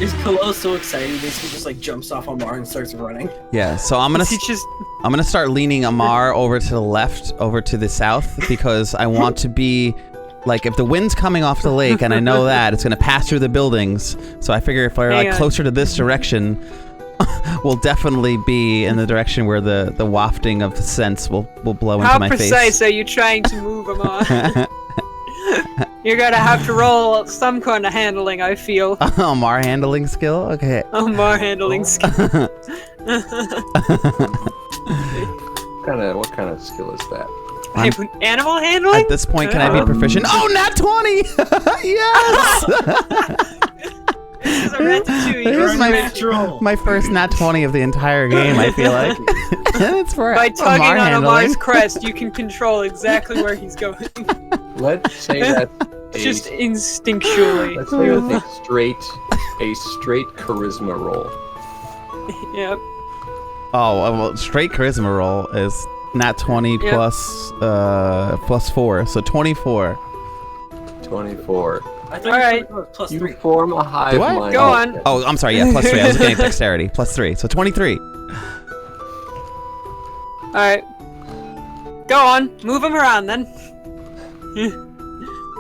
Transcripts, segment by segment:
Is Kallow so excited he basically just like jumps off Amar and starts running? Yeah, so I'm gonna start leaning Amar over to the left, over to the south, because I want to be like, if the wind's coming off the lake and I know that it's gonna pass through the buildings, so I figure if we're like closer to this direction, we'll definitely be in the direction where the wafting of scents will blow into my face. How precise are you trying to move, Amar? You're gonna have to roll some kind of handling, I feel. Amar handling skill? Okay. Amar handling skill. What kind of skill is that? Animal handling? At this point, can I be proficient? Oh, nat 20! Yes! This is a Ratatouille. This is my first nat 20 of the entire game, I feel like. And it's for By tugging Amar on handling. Amar's crest, you can control exactly where he's going. Let's say that Just instinctually. Let's say that's a straight charisma roll. Yep. Oh, well, straight charisma roll is nat 20 plus 4, so 24. 24. I thought Alright. Plus You 3. form a hive mind. Go on. Oh, I'm sorry, yeah, plus 3. I was getting dexterity. Plus 3, so 23. Alright. Go on. Move him around then.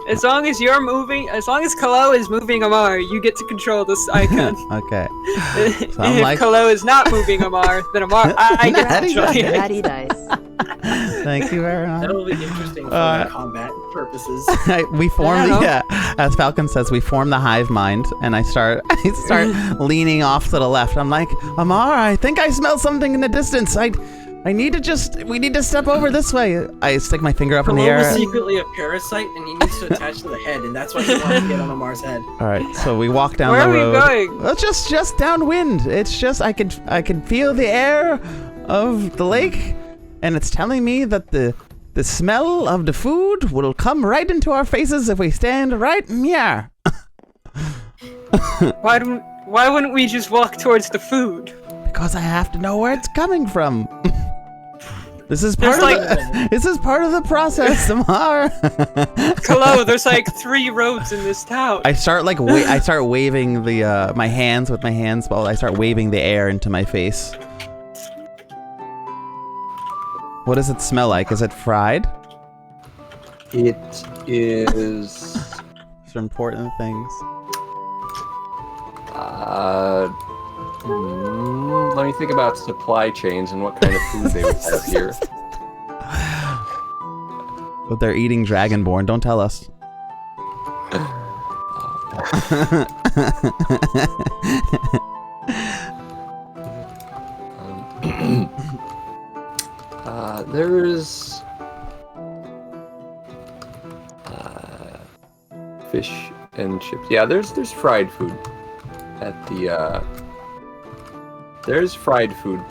As long as you're moving, as long as Kallow is moving Amar, you get to control this icon. Okay. If So I'm like, Kallow is not moving Amar, then Amar, I get to control you. Natty dice. thank you very much. That'll be interesting for combat purposes. We form, as Falcon says, we form the hive mind, and I start leaning off to the left. I'm like, Amar, I think I smell something in the distance. we need to step over this way. I stick my finger up in the Kallow air. is secretly a parasite, and he needs to attach to the head, and that's why he wants to get on Amar's head. All right, so we walk down Where the are we road. going? Well, just downwind. It's just I can feel the air of the lake, and it's telling me that the smell of the food will come right into our faces if we stand right here. Why wouldn't we just walk towards the food? Because I have to know where it's coming from. This is part of the process, Amar. Kallow, there's like 3 roads in this town. I start waving the my hands with my hands while I start waving the air into my face. What does it smell like? Is it fried? It is. These are important things. Let me think about supply chains and what kind of food they would have here. But they're eating Dragonborn. Don't tell us. There's fish and chips. Yeah, there's fried food at the. There's fried food.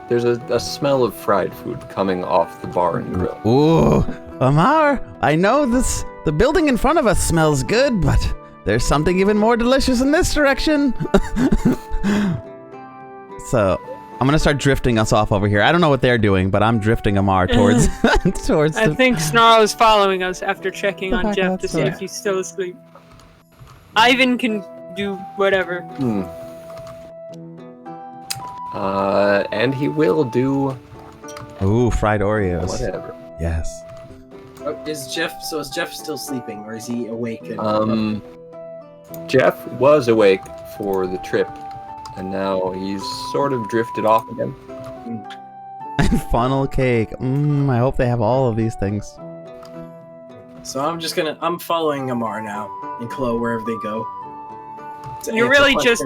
There's a smell of fried food coming off the bar and grill. Ooh, Amar, I know the building in front of us smells good, but there's something even more delicious in this direction. So, I'm gonna start drifting us off over here. I don't know what they're doing, but I'm drifting Amar towards I think Snarl is following us after checking on Geoff to see if he's still asleep. Ivan can do whatever. And he will do Ooh, fried Oreos. whatever. Yes. Is Geoff still sleeping, or is he awake? And Geoff was awake for the trip, and now he's sort of drifted off again. And funnel cake. I hope they have all of these things. So I'm following Amar now, and Kallow wherever they go. You're really just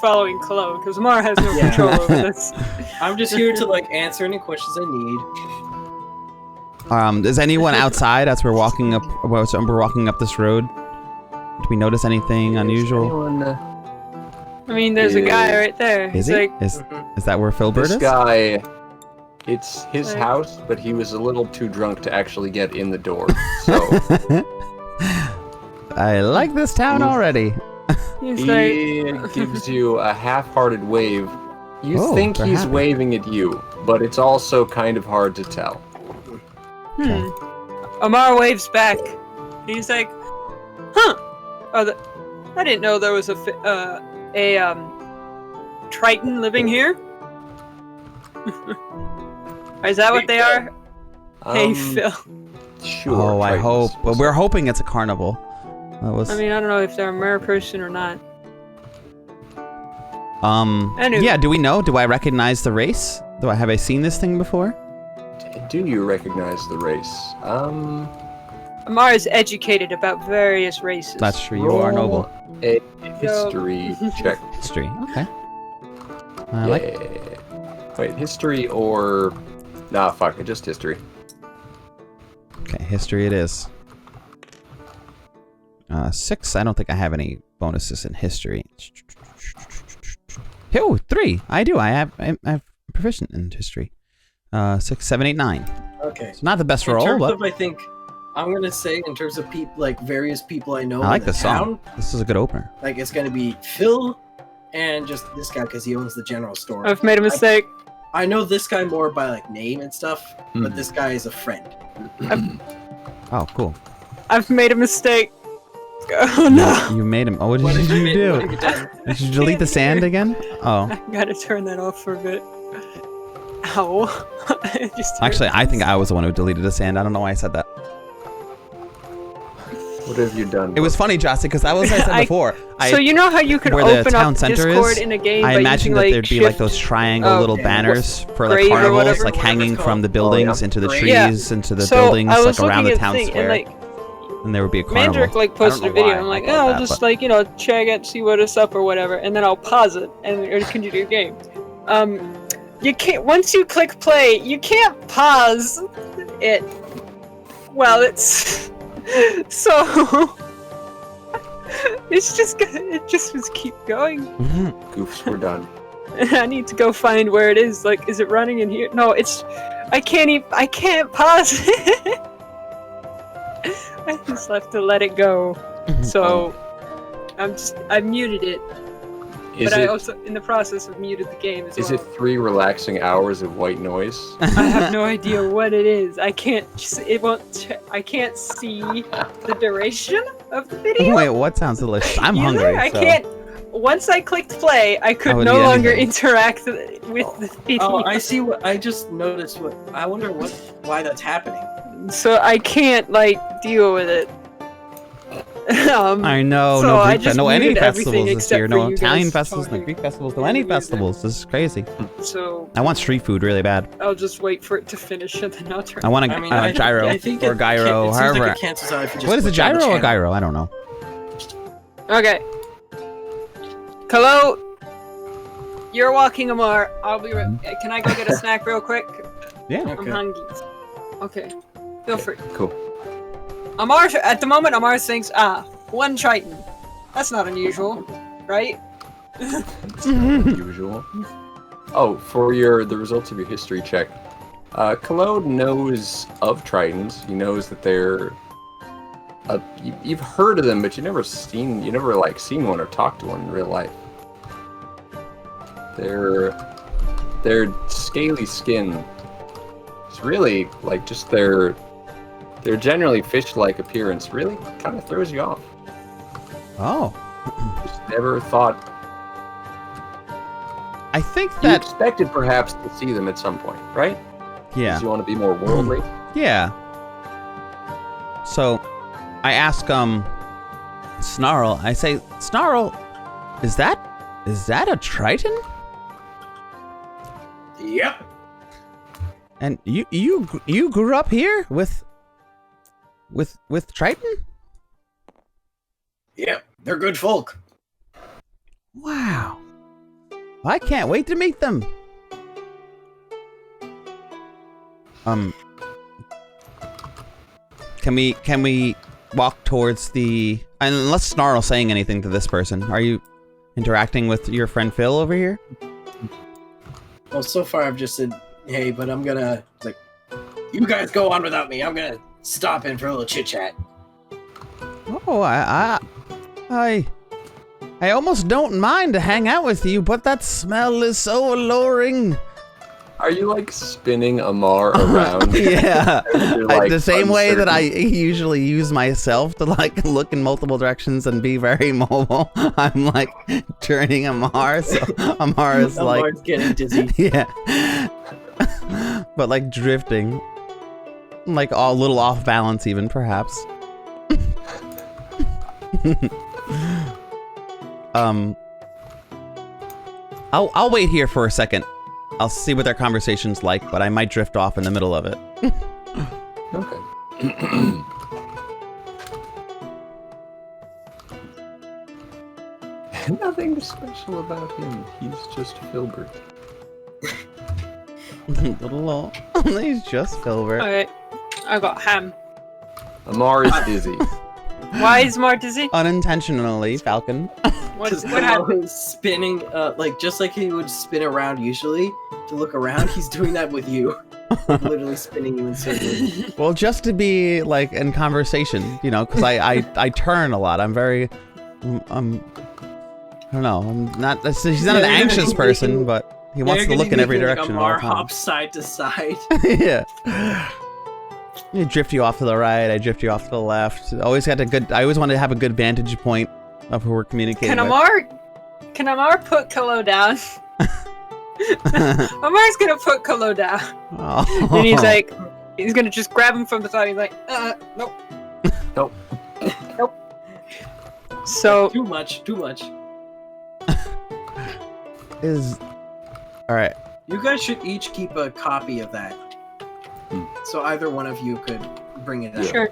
following Kallow, because Amar has no control over this. I'm just here to answer any questions I need. Is anyone outside as we're walking up this road? Do we notice anything unusual? Anyone, I mean, there's a guy right there. Is He's he? like, Is that where Filbert this is? guy, it's his house, but he was a little too drunk to actually get in the door. So I like this town already. he's he like, gives you a half-hearted wave. You think they're he's happy. waving at you, but it's also kind of hard to tell. Amar waves back. He's like, huh. I didn't know there was a Triton living here. Is that what they are? Hey, Phil. Sure. Oh, I hope. But we're hoping it's a carnival. That was. I mean, I don't know if they're a mer person or not. Anyway. Yeah, do we know? Do I recognize the race? Have I seen this thing before? Do you recognize the race? Amar is educated about various races. That's true. You are noble. A history check. History. Okay. Wait, history or... Nah, fuck it. Just history. Okay, history it is. 6. I don't think I have any bonuses in history. Oh, 3. I do. I'm proficient in history. 6, 7, 8, 9. Okay. It's not the best roll, in terms but of, I think, I'm gonna say in terms of people, like various people I know I like in the this town, song. This is a good opener. like it's gonna be Phil and just this guy because he owns the general store. I've made a mistake. I know this guy more by like name and stuff, but this guy is a friend. Oh, cool. I've made a mistake. Oh no! You made him. Oh, what What did have you do? what have you done? Did you delete the sand again? Oh. I gotta turn that off for a bit. Ow. Actually, I think I was the one who deleted the sand. I don't know why I said that. What have you done? It was funny, Jossie, because I said before. So you know how you could where the open town up center Discord is, in a game I by imagine using, that like, there'd be like shift- those triangle little banners for like Brave or carnivals, whatever. like hanging from the buildings into the trees, Yeah. into the So buildings, I was like around looking the at town thing, square. and, like, and there would be a carnival. Mandrick like posted I a don't know video. why I'm like, I thought oh, that, just but- like check it, see what it's up or whatever, and then I'll pause it and continue your game. You can't once you click play, you can't pause it. Well, it's so it just was keep going. Goofs were done. I need to go find where it is. Like, is it running in here? No, I can't pause it. I just have to let it go. So I muted it. But I also, in the process of muted the game as well. Is it 3 relaxing hours of white noise? I have no idea what it is. I can't see the duration of the video. Wait, what sounds delicious? I'm Either. hungry. I so. can't. Once I clicked play, I could would no eat longer anything. interact with the video. Oh, I see what I just noticed. I wonder why that's happening. So I can't like deal with it. I know, So no I Greek just no any muted everything festivals this except year. for No you Italian guys festivals, no talking. Greek festivals, no any festivals. This is crazy. So I want street food really bad. I'll just wait for it to finish and then I'll turn. I want a I mean, gyro I think or it gyro, seems however. like it cancels out if you just What is a switch on the gyro or a channel. gyro? I don't know. Okay. Kallow, you're walking Amar. I'll be right. Can I go get a snack real quick? Yeah. I'm Okay. hungry. Okay. Feel free. Cool. Amar, at the moment, Amar thinks, 1 Triton. That's not unusual, right? It's not unusual. Oh, for the results of your history check, Kallow knows of Tritons. He knows that they're. You've heard of them, but you never seen one or talked to one in real life. Their scaly skin is really like just their generally fish-like appearance really kind of throws you off. Oh. Just never thought. I think You that. expected perhaps to see them at some point, right? Yeah. Because you want to be more worldly. Yeah. So, I ask Snarl. I say, Snarl, is that a Triton? Yep. And you grew up here with Triton? Yep. They're good folk. Wow. I can't wait to meet them. Can we walk towards the... Unless Snarl saying anything to this person. Are you interacting with your friend Phil over here? Well, so far I've just said, hey, but I'm gonna, like, you guys go on without me. I'm gonna stop in for a little chit-chat. Oh, I almost don't mind to hang out with you, but that smell is so alluring. Are you like spinning Amar around? Yeah. You're, like, The same way that I uncertain? usually use myself to like look in multiple directions and be very mobile. I'm like turning Amar, so Amar is like, Amar's getting dizzy. yeah, but like drifting, like a little off balance, even perhaps. I'll wait here for a second. I'll see what their conversation's like, but I might drift off in the middle of it. Okay. Nothing special about him. He's just Filbert. He's just Filbert. Alright, I got ham. Amar is dizzy. Why is Mar dizzy? Unintentionally, Falcon. What Because happened? is spinning, like just like he would spin around usually to look around, he's doing that with you. Literally spinning you in circles. Well, just to be like in conversation, you know, because I turn a lot. I'm very, I don't know. I'm not. He's not an anxious person, but he wants to look in every direction all Amar the time. hops side to side. Yeah. I drift you off to the right. I drift you off to the left. I always wanted to have a good vantage point of who we're communicating Can with. Amar put Kallow down? Amar's gonna put Kallow down. Oh. And he's gonna just grab him from the side. He's like, nope. Nope. Nope. So, Too much. All right. You guys should each keep a copy of that. So either one of you could bring it up. sure.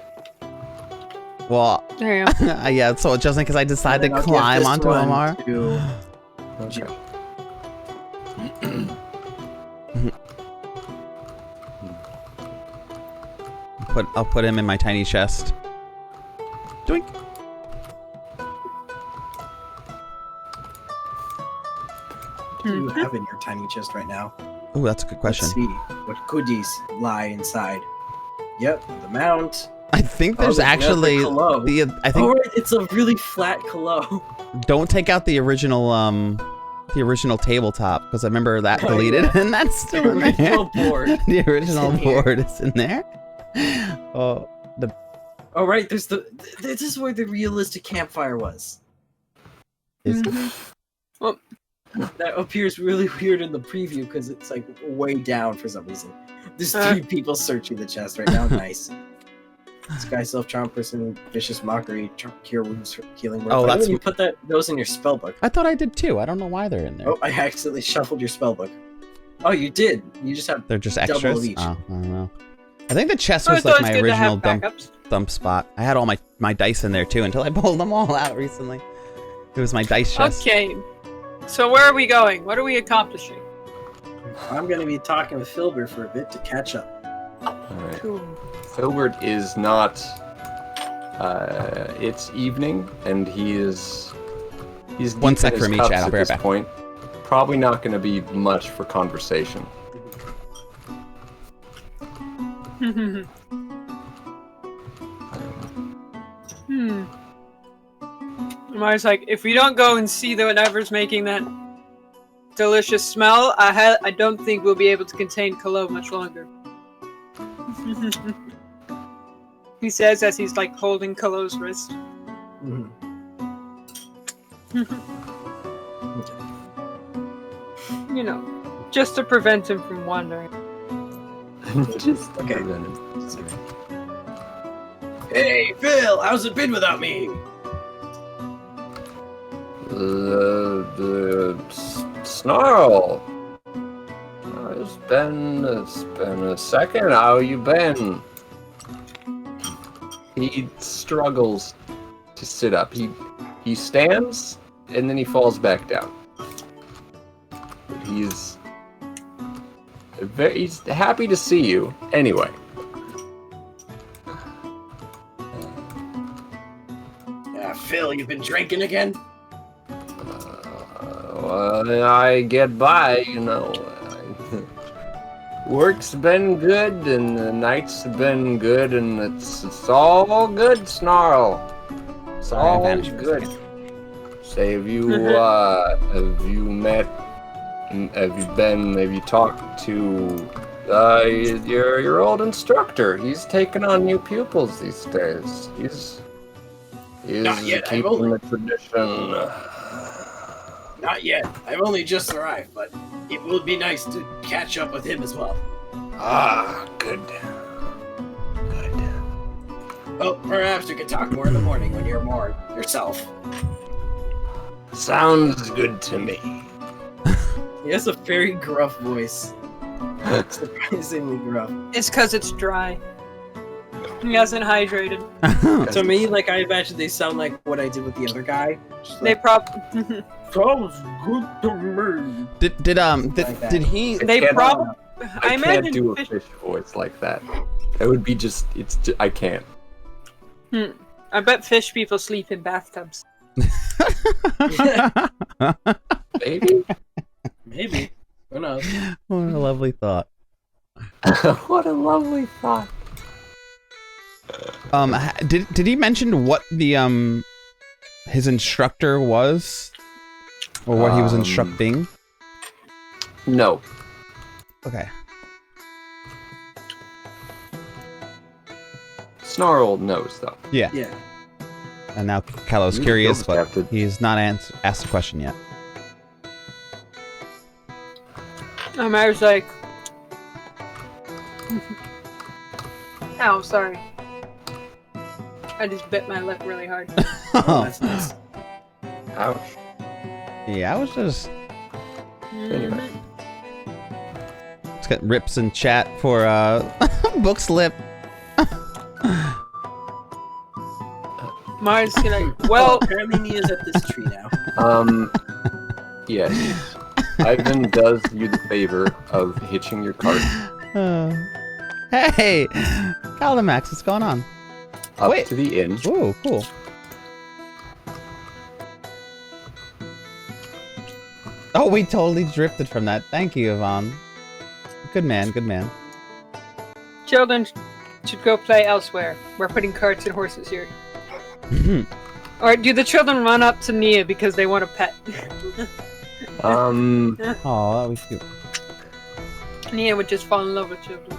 Well, There you go. yeah. So just because I decided to And then I'll climb give this onto one Amar. to Okay. I'll put him in my tiny chest. Doink. What do you have in your tiny chest right now? Oh, that's a good question. Let's see what goodies lie inside. Yep, the mount. I think there's actually Kallow. I think Oh, right, it's a really flat Kallow. don't take out the original tabletop because I remember that Oh, deleted yeah. and that's The still in there. original board. The original in here. board is in there. Oh, Oh, right, there's this is where the realistic campfire was. is That appears really weird in the preview because it's like way down for some reason. There's Uh. 3 people searching the chest right now. Nice. Sky self charm person, vicious mockery, cure wounds, healing word. Oh, Why that's- didn't you put those in your spellbook. I thought I did too. I don't know why they're in there. Oh, I accidentally shuffled your spellbook. Oh, you did. You just have. They're just double extras. of each. Oh, I don't know. I think the chest Oh, was it's like always my good to original have backups. dump spot. I had all my dice in there too until I pulled them all out recently. It was my dice chest. Okay. So where are we going? What are we accomplishing? I'm gonna be talking with Filbert for a bit to catch up. Alright. Cool. Filbert is not. It's evening, and he's One deep sec in for his me, cups Chad, I'll at be right this back. point. Probably not going to be much for conversation. Amar's like, if we don't go and see whatever's making that delicious smell, I don't think we'll be able to contain Kallow much longer. He says as he's like holding Kallow's wrist. Mhm. You know, just to prevent him from wandering. Just Okay. prevent him. Hey, Phil, how's it been without me? Snarl. It's been a second. How you been? He struggles to sit up. He stands and then he falls back down. He's happy to see you. Anyway. Yeah, Phil, you've been drinking again? Well, I get by, you know. Work's been good, and the nights have been good, and it's all good, Snarl. It's Sorry, I all vanished for a good. second. Say, have you met Have you talked to your old instructor? He's taking on new pupils these days. He's Not yet. keeping the tradition. Not yet. I've only just arrived, but it will be nice to catch up with him as well. Ah, good. Well, perhaps we could talk more in the morning when you're more yourself. Sounds good to me. He has a very gruff voice. Surprisingly gruff. It's because it's dry. He hasn't hydrated. To me, like, I imagine they sound like what I did with the other guy. Just They like, probably. sounds good to me. Did he? They can't- probably. I imagine can't do a fish- fish voice like that. That would be I can't. I bet fish people sleep in bathtubs. Maybe. Maybe. Who knows? What a lovely thought. What a lovely thought. Did he mention what the his instructor was, or what he was instructing? No. Okay. Snarl knows though. Yeah. Yeah. And now Kallow's You curious, just but have to- he's not asked the question yet. Amar's like. Ow, sorry. I just bit my lip really hard. Oh, that's nice. Ouch. Yeah, I was just Anyway. let's get rips in chat for book slip. Mars like, Well, well, apparently Mia's at this tree now. Yes. Ivan does you the favor of hitching your cart Hey, Calamax, what's going on? up Wait. to the inn. Ooh, cool. Oh, we totally drifted from that. Thank you, Yvonne. Good man, good man. children should go play elsewhere. We're putting carts and horses here. Or do the children run up to Nia because they want a pet? Oh, that was cute. Nia would just fall in love with children.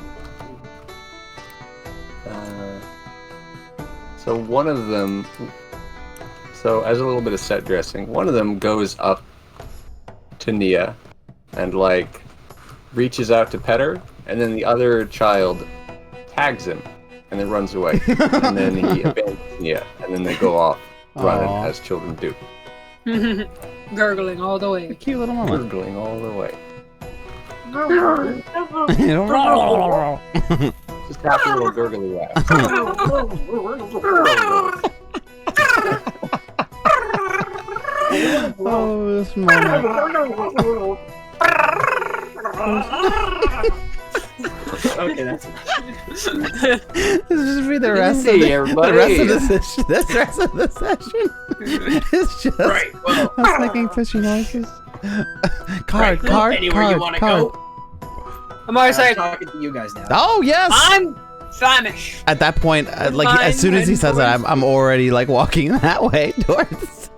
So one of them, so as a little bit of set dressing, one of them goes up to Nia and like reaches out to pet her, and then the other child tags him and then runs away. And then he abandons Nia, and then they go off running Aw. as children do. Gurgling all the way. A cute little moment. Gurgling all the way. Just happy little gurgly laugh. Oh, this moment. Okay, that's This is just be the rest Hey, of the everybody. rest of the session. This rest of the session. It's just right. Well, us making fishy noises. Card, card, anywhere card, you want to card. go. Amar's I'm like, talking to you guys now. Oh yes. I'm famished. At that point, like as soon as he says that, I'm already like walking that way towards.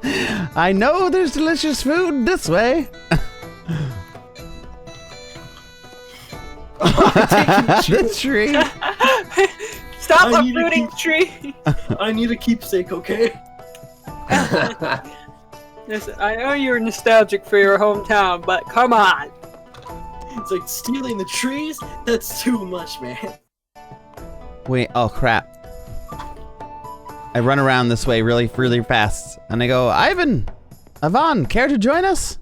I know there's delicious food this way. The tree. Stop I need to uprooting keep- tree. I need a keepsake, okay? Listen, I know you're nostalgic for your hometown, but come on. It's like stealing the trees? That's too much, man. Wait, oh crap. I run around this way really, really fast. And I go, Ivan! Yvonne, care to join us?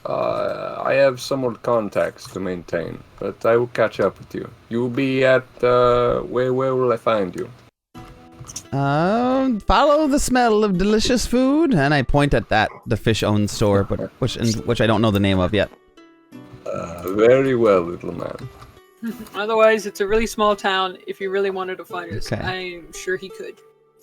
I have some more contacts to maintain, but I will catch up with you. You will be at, where will I find you? Follow the smell of delicious food. And I point at the fish-owned store, but which I don't know the name of yet. Very well, little man. Otherwise, it's a really small town. If you really wanted to find us, Okay. I'm sure he could.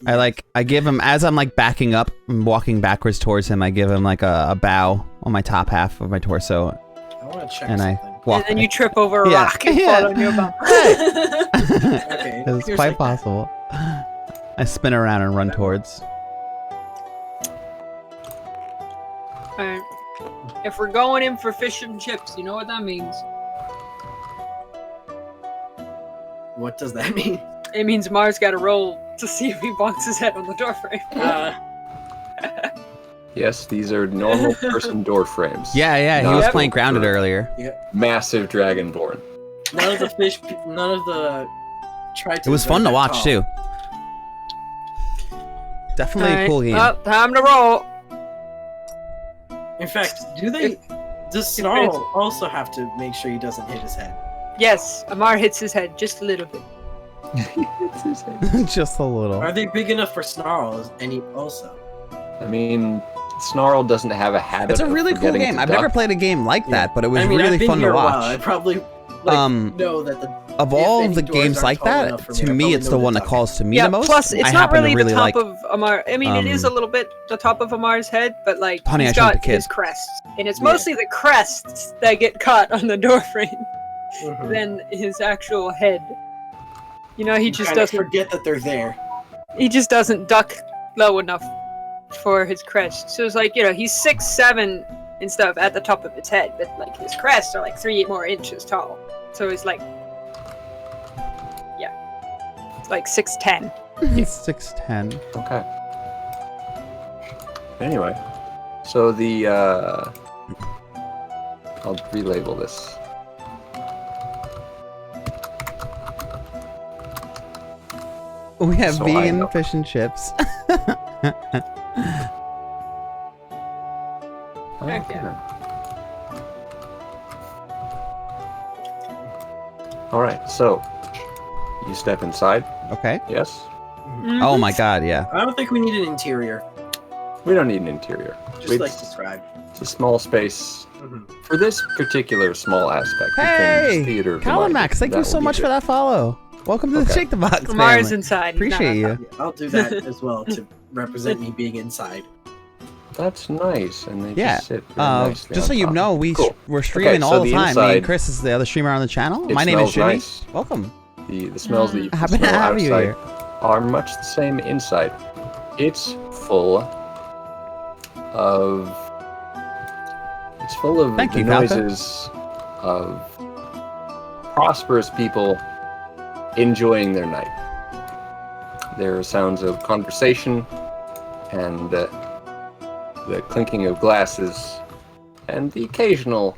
I give him, as I'm like backing up, I'm walking backwards towards him, I give him like a bow on my top half of my torso, I want to check and I something. walk. And then you trip over a Yeah, rock and yeah. fall on your bum. Okay, It's here's quite like- possible. I spin around and run towards. If we're going in for fish and chips, you know what that means. What does that mean? It means Mars got to roll to see if he bonks his head on the door frame. Yes, these are normal person door frames. Yeah, he Not was playing Grounded earlier. Massive Dragonborn. None of the fish, none of the tritons. It was fun to are watch tall. too. Definitely a cool game. Oh, time to roll. In fact, does Snarl also have to make sure he doesn't hit his head? Yes, Amar hits his head just a little bit. It's his head. Just a little. Are they big enough for Snarl? Also. I mean, Snarl doesn't have a habit. It's a really of cool forgetting game. to I've duck. never played a game like that, but it was I mean, really I've been fun here to a while. watch. I probably know that of if all any the doors games aren't like tall that, enough for to me, I me, probably it's know the to one that duck. calls to me Yeah, the most. plus it's I not happen really to really the top like. of Amar. I mean, it is a little bit the top of Amar's head, but like Honey, I he's Shrunk got the Kid. his crests, and it's mostly the crests that get caught on the door frame than his actual head. You know, he just kinda doesn't forget that they're there. He just doesn't duck low enough for his crest. So it's like, you know, he's 6'7" and stuff at the top of his head, but like his crests are like 3 more inches tall. So it's like, it's like 6'10". 6'10". Okay. Anyway, so the I'll relabel this. We have So vegan fish and chips. Heck yeah. All right, so you step inside. Okay. Yes. Oh my god, yeah. I don't think we need an interior, We don't need an interior. just like described. It's a small space. For this particular small aspect, you Hey, can theater. Calimax, thank you so much for that follow. Welcome to the Okay. Shake the Box Amar's family. inside. He's not Appreciate on you. I'll do that as well to represent me being inside. That's nice, and they Yeah. just sit very nicely Just so on you top. know, Cool. we're streaming so all the the time. Me inside- and Chris is the other streamer on the channel. It My name is smells Jimmy. nice. Welcome. The smells that you can Happy to smell have you outside here. are much the same inside. It's full of Thank the you, Falco. noises of prosperous people enjoying their night. There are sounds of conversation and the clinking of glasses and the occasional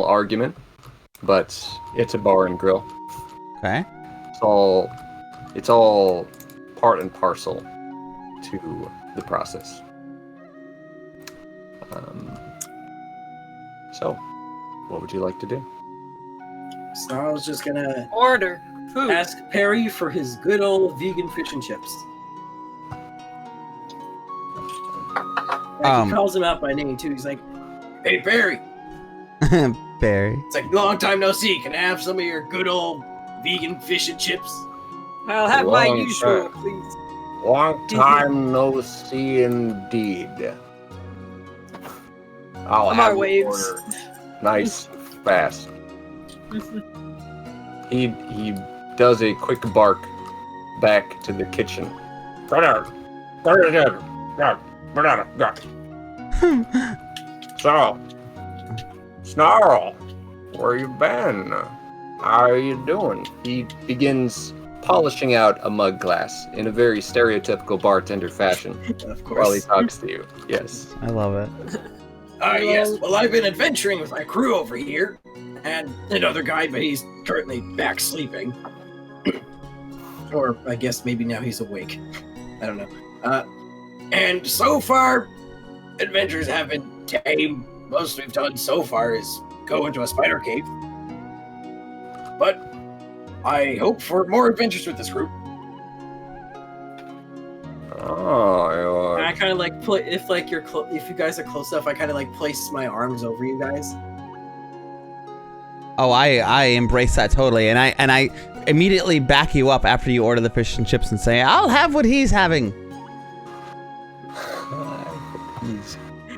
argument, but it's a bar and grill. Okay. It's all part and parcel to the process. So, what would you like to do? Snarl's just gonna Order food. ask Perry for his good old vegan fish and chips. Like, he calls him out by name too. He's like, "Hey Perry, Barry. it's like long time no see. Can I have some of your good old vegan fish and chips?" I'll have my Long usual, time. please. Long time no see indeed. I'll Amar have the waves. order nice and fast. He does a quick bark back to the kitchen. So, Snarl, where you been? How are you doing? He begins polishing out a mug glass in a very stereotypical bartender fashion Of while he course. talks to you. Yes. I love it. Yes. Well, I've been adventuring with my crew over here, and another guy, but he's currently back sleeping. Or I guess maybe now he's awake. I don't know. And so far, adventures have been tame. Most we've done so far is go into a spider cave. But I hope for more adventures with this group. Oh, And I kind of like if you guys are close enough, I kind of like place my arms over you guys. Oh, I embrace that totally, and I immediately back you up after you order the fish and chips and say, "I'll have what he's having."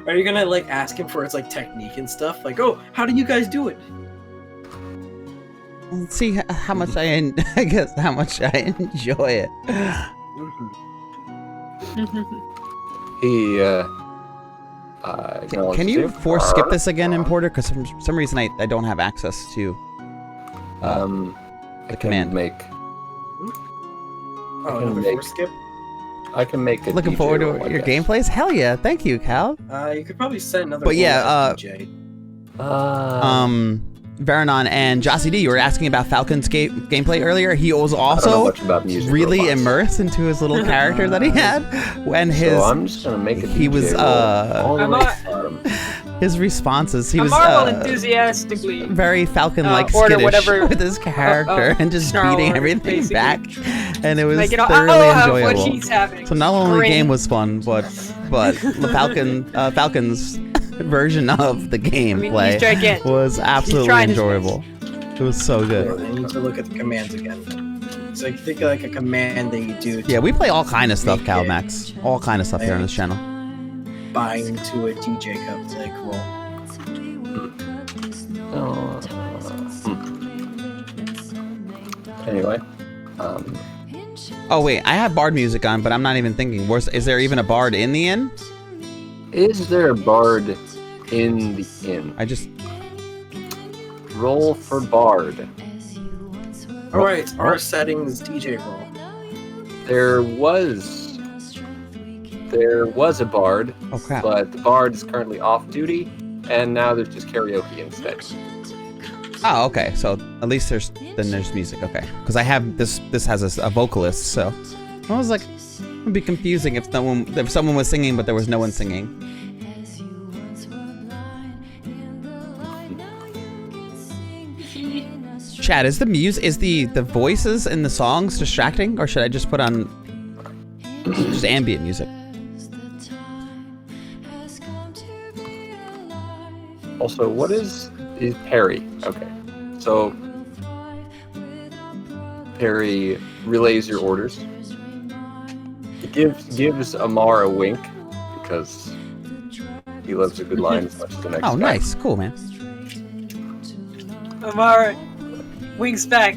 Are you gonna like ask him for his like technique and stuff? Like, oh, how do you guys do it? Let's see how much I guess how much I enjoy it. Can you force skip this again, Importer? Because for some reason I don't have access to the command. Another force skip? I can make it. Looking forward to your gameplays? Hell yeah. Thank you, Cal. You could probably send another DJ. Varanon and Jossie D, you were asking about Falcon's gameplay earlier. He was also really immersed into his little character that he had. When so I'm just gonna make it. He was his responses. He was enthusiastically very Falcon-like skittish with his character and just Snarl beating everything basically. Back, and it was thoroughly enjoyable. So not only the game was fun, but Falcon's version of the gameplay was absolutely enjoyable. It was so good. I need to look at the commands again. So I think like a command that you do. Yeah, we play all kind of stuff, Cal Max. All kind of stuff here on this channel. Bind to a DJ cup, it's like cool. Anyway. Oh wait, I have bard music on, but I'm not even thinking. Is there even a bard in the inn? Is there a bard in the inn? I just roll for bard. Alright, our settings DJ roll. There was a bard, but the bard is currently off duty, and now there's just karaoke instead. Oh, okay. So at least there's music. Okay, because I have this has a vocalist, so I was like, it would be confusing if someone was singing but there was no one singing. Chad, is the voices in the songs distracting, or should I just put on just ambient music? Also, what is Perry? Okay, so Perry relays your orders. He gives Amar a wink because he loves a good line as much as the next guy. Oh, nice, cool, man. Amar winks back.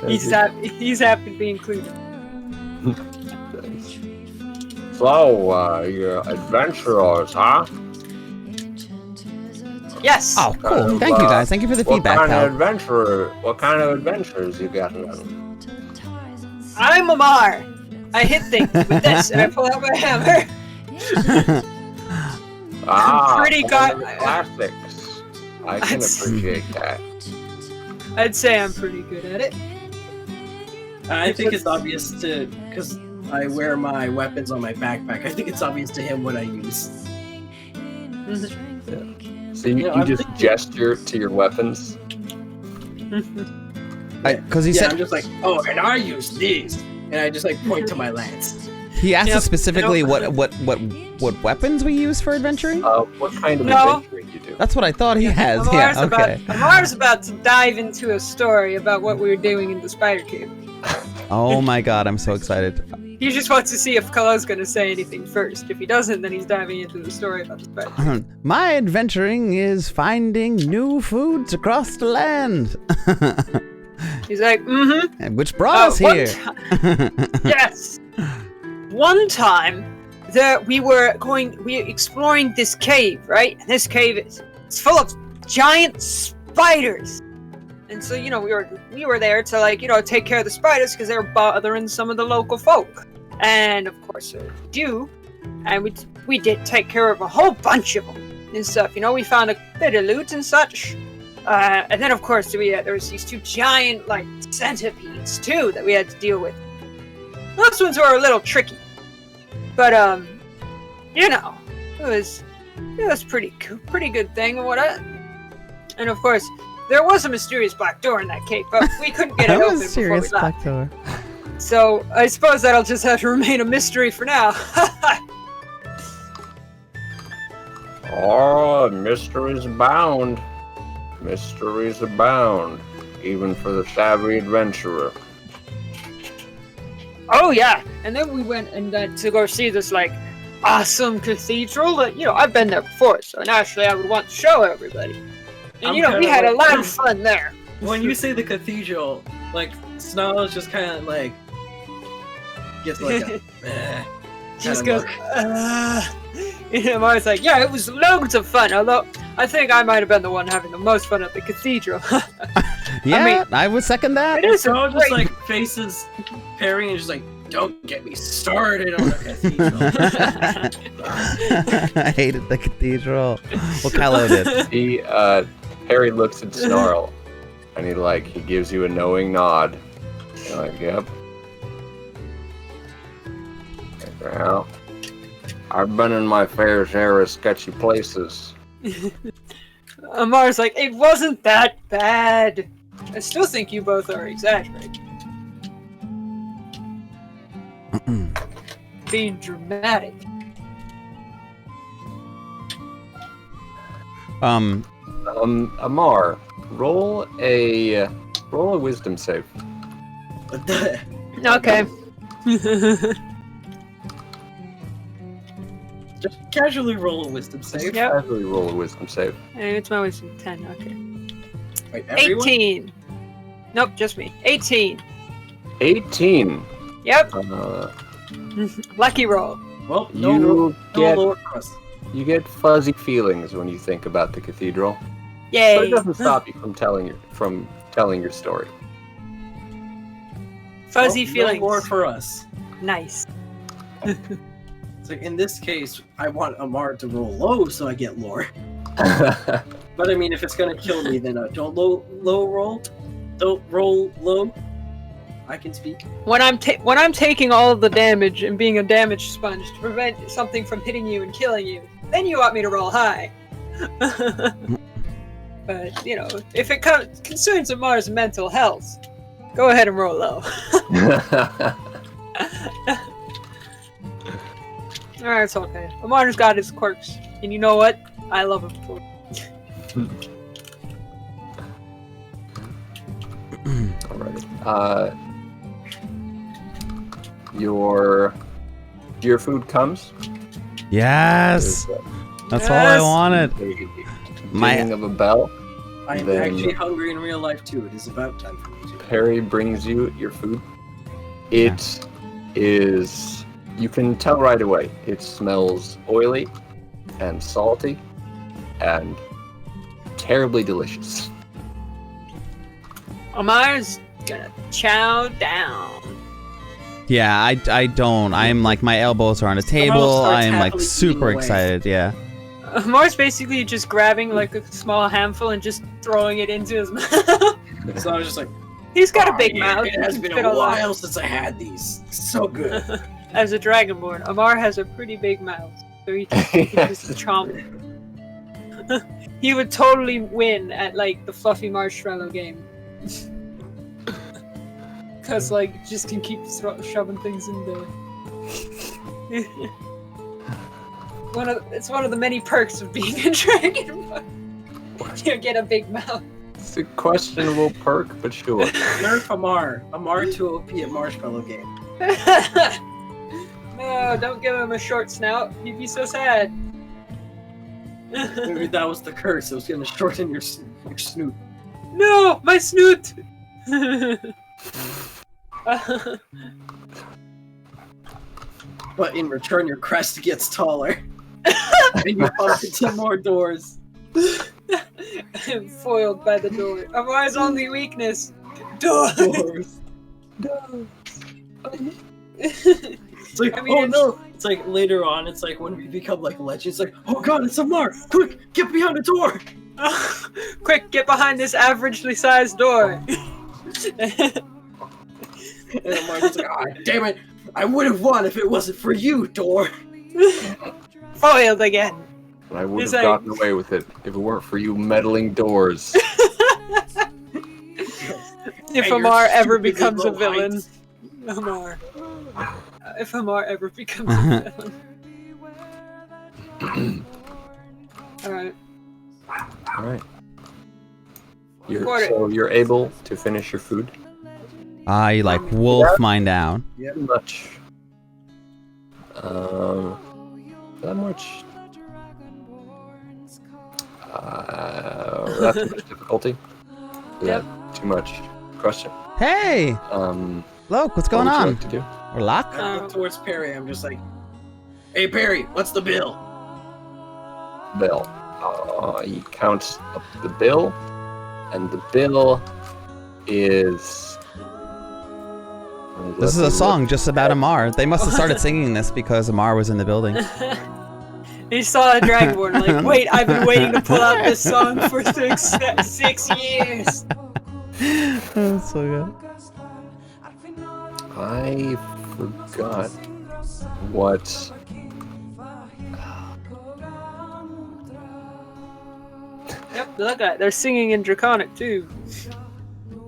He's happy to be included. So, you're adventurers, huh? Yes. Oh, cool. Thank you, guys. Thank you for the feedback, What kind of adventures you got? I'm Amar. I hit things with this, and I pull out my hammer. Pretty classics. I can appreciate that. I'd say I'm pretty good at it. I think it's obvious because I wear my weapons on my backpack. I think it's obvious to him what I use. So you just gesture to your weapons? Because he said... I'm just like, oh, and I use these. And I just like point to my lance. He asked us specifically what weapons we use for adventuring? What kind of adventuring you do? That's what I thought he has. Amar's about to dive into a story about what we were doing in the spider cave. Oh my god, I'm so excited. He just wants to see if Kallow's going to say anything first. If he doesn't, then he's diving into the story about the spider cave. My adventuring is finding new foods across the land. He's like, And which brought us here. Yes. One time, we were exploring this cave, right? And this cave it's full of giant spiders. And so, we were there to take care of the spiders because they were bothering some of the local folk. And of course, we do. And we did take care of a whole bunch of them and stuff. We found a bit of loot and such. And then, of course, there was these two giant, centipedes, too, that we had to deal with. Those ones were a little tricky. But, it was pretty good thing. And, of course, there was a mysterious black door in that cave, but we couldn't get it open before we left. Door. So, I suppose that'll just have to remain a mystery for now. Oh, mysteries abound. Mysteries abound, even for the savvy adventurer. Oh yeah, and then we went to go see this awesome cathedral that I've been there before, so naturally I would want to show everybody. And we had a lot of fun there. When you say the cathedral, Snarl is just kind of gets a just goes, and Amar's like, yeah, it was loads of fun, although I think I might have been the one having the most fun at the cathedral. Yeah, I would second that. It is So a just great... like faces Perry and just like, don't get me started on the cathedral. I hated the cathedral. Well, Kallow did. Perry looks at Snarl, and he gives you a knowing nod. You're like, yep. Well, I've been in my fair share of sketchy places. Amar's like, it wasn't that bad. I still think you both are exaggerating. Being dramatic. Amar, roll a wisdom save. Okay. Just casually roll a wisdom save. Yep. Casually roll a wisdom save. Hey, it's my wisdom 10, okay. Wait, everyone? 18! Nope, just me. 18! 18. Yep, Uh, lucky roll. Well, you get lower for us. you get fuzzy feelings when you think about the cathedral. Yay! But it doesn't stop you from telling your story. Fuzzy Well, feelings. No more for us. Nice. So in this case, I want Amar to roll low so I get lore. But I mean, if it's gonna kill me, then don't low roll. Don't roll low. I can speak. When I'm taking all of the damage and being a damage sponge to prevent something from hitting you and killing you, then you want me to roll high. But you know, if it concerns Amar's mental health, go ahead and roll low. Alright, it's okay. Amar's got his quirks, and you know what? I love him for it. Alright. Your food comes. Yes, There's that's all I Yes. wanted. a ding of a bell. I'm Then- actually hungry in real life too. It is about time for me to. Perry brings you your food. It is. You can tell right away. It smells oily and salty and terribly delicious. Amar's gonna chow down. Yeah, I don't. I'm like, my elbows are on the table. starts I am like happily super eating away. excited. Yeah. Amar's basically just grabbing like a small handful and just throwing it into his mouth. So I was just like, He's got a "Oh, big yeah, mouth. It has been Fit a a lot. while since I had these. So good. As a Dragonborn, Amar has a pretty big mouth, so he can just chomp. He would totally win at like the fluffy marshmallow game. Cause like just can keep shoving things in there. It's one of the many perks of being a Dragonborn. You get a big mouth. It's a questionable perk, but sure. Nerf Amar. Amar to OP at Marshmallow Game. No, don't give him a short snout. He'd be so sad. Maybe that was the curse. It was gonna shorten your snoot. No, my snoot. But in return, your crest gets taller. And you bump into more doors. I'm foiled by the door. Amar's only weakness. Doors. It's like, I mean, oh it's- no! It's like later on, it's like when we become like legends, it's like, oh god, it's Amar! Quick, get behind the door! Quick, get behind this averagely sized door. And Amar's just like, ah, damn it! I would have won if it wasn't for you, door! Foiled again. I would He's have like- gotten away with it if it weren't for you meddling doors. If your Amar ever stupid becomes a little villain. heights. Amar. If Amar ever becomes a villain. Alright. Alright. Got it. So you're able to finish your food. I like wolf mine down. Yep. Much. That much. That's too much difficulty. Is Yep. that too much question? Hey, Um, Loke, what's what going would you on? like to do? We're locked. I look towards Perry, I'm just like, Hey Perry, what's the bill? Bill. He counts up the bill, and the bill is... This is a song just about Amar. They must have started singing this because Amar was in the building. He saw a Dragonborn, like, wait, I've been waiting to pull out this song for 6 years. That's so good. I forgot what... Yep, look at it. They're singing in Draconic, too.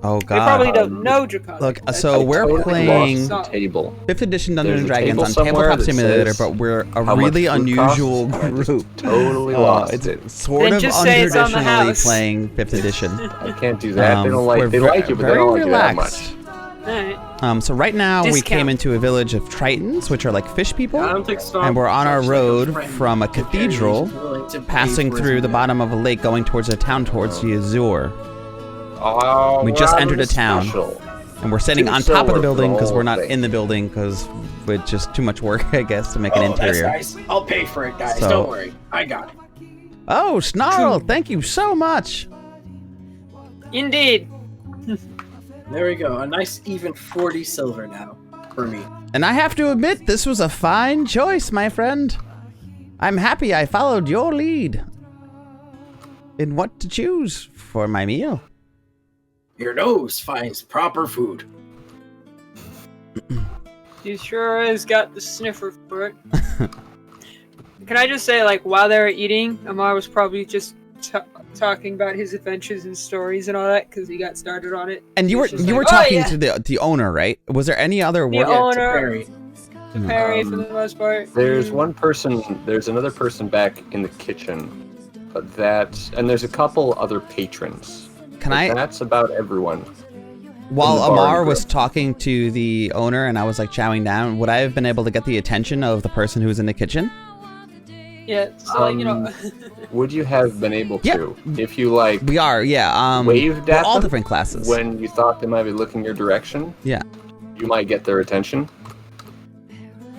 Oh They god. probably don't know Draconic. Look, That's so like we're totally playing lost the table. 5th edition Dungeons and There's a Dragons table on somewhere Tabletop that Simulator, says but we're a how much really food unusual costs. I just group. totally lost It's it. sort Then of just say it's on the untraditionally house. playing 5th edition. I can't do that. They don't we're like. They like you, but they very don't like you that relaxed. much. Alright. So right now we Discount. came into a village of Tritons, which are like fish people, I don't think Snarl and we're on our sounds like a road friend from a if Perry cathedral, is willing to pay passing for his through the meal. bottom of a lake, going towards a town towards the Azure. Oh, We we're just out of entered the a town. special. And we're standing Too on top of silver the for building the because we're whole not thing. in the building because it's just too much work, I guess, to make an Oh, that's interior. nice. I'll pay for it, guys. So- Don't worry. I got it. Oh, Snarl, thank you so much. Indeed. There we go. A nice even 40 silver now for me. And I have to admit, this was a fine choice, my friend. I'm happy I followed your lead in what to choose for my meal. Your nose finds proper food. He sure has got the sniffer for it. Can I just say, like, while they were eating, Amar was probably just talking about his adventures and stories and all that because he got started on it. And you were He was just you were like, "Oh, talking yeah." to the owner, right? Was there any other The work? owner, Perry. to Perry for the most part. There's one person. There's another person back in the kitchen. But and there's a couple other patrons. Can But I? That's about everyone. While in the bar Amar was group. talking to the owner and I was like chowing down, would I have been able to get the attention of the person who was in the kitchen? Yeah, so, you know. Would you have been able Yep. to if you like We are, yeah. waved we're at all them different classes. when you thought they might be looking your direction? Yeah. You might get their attention.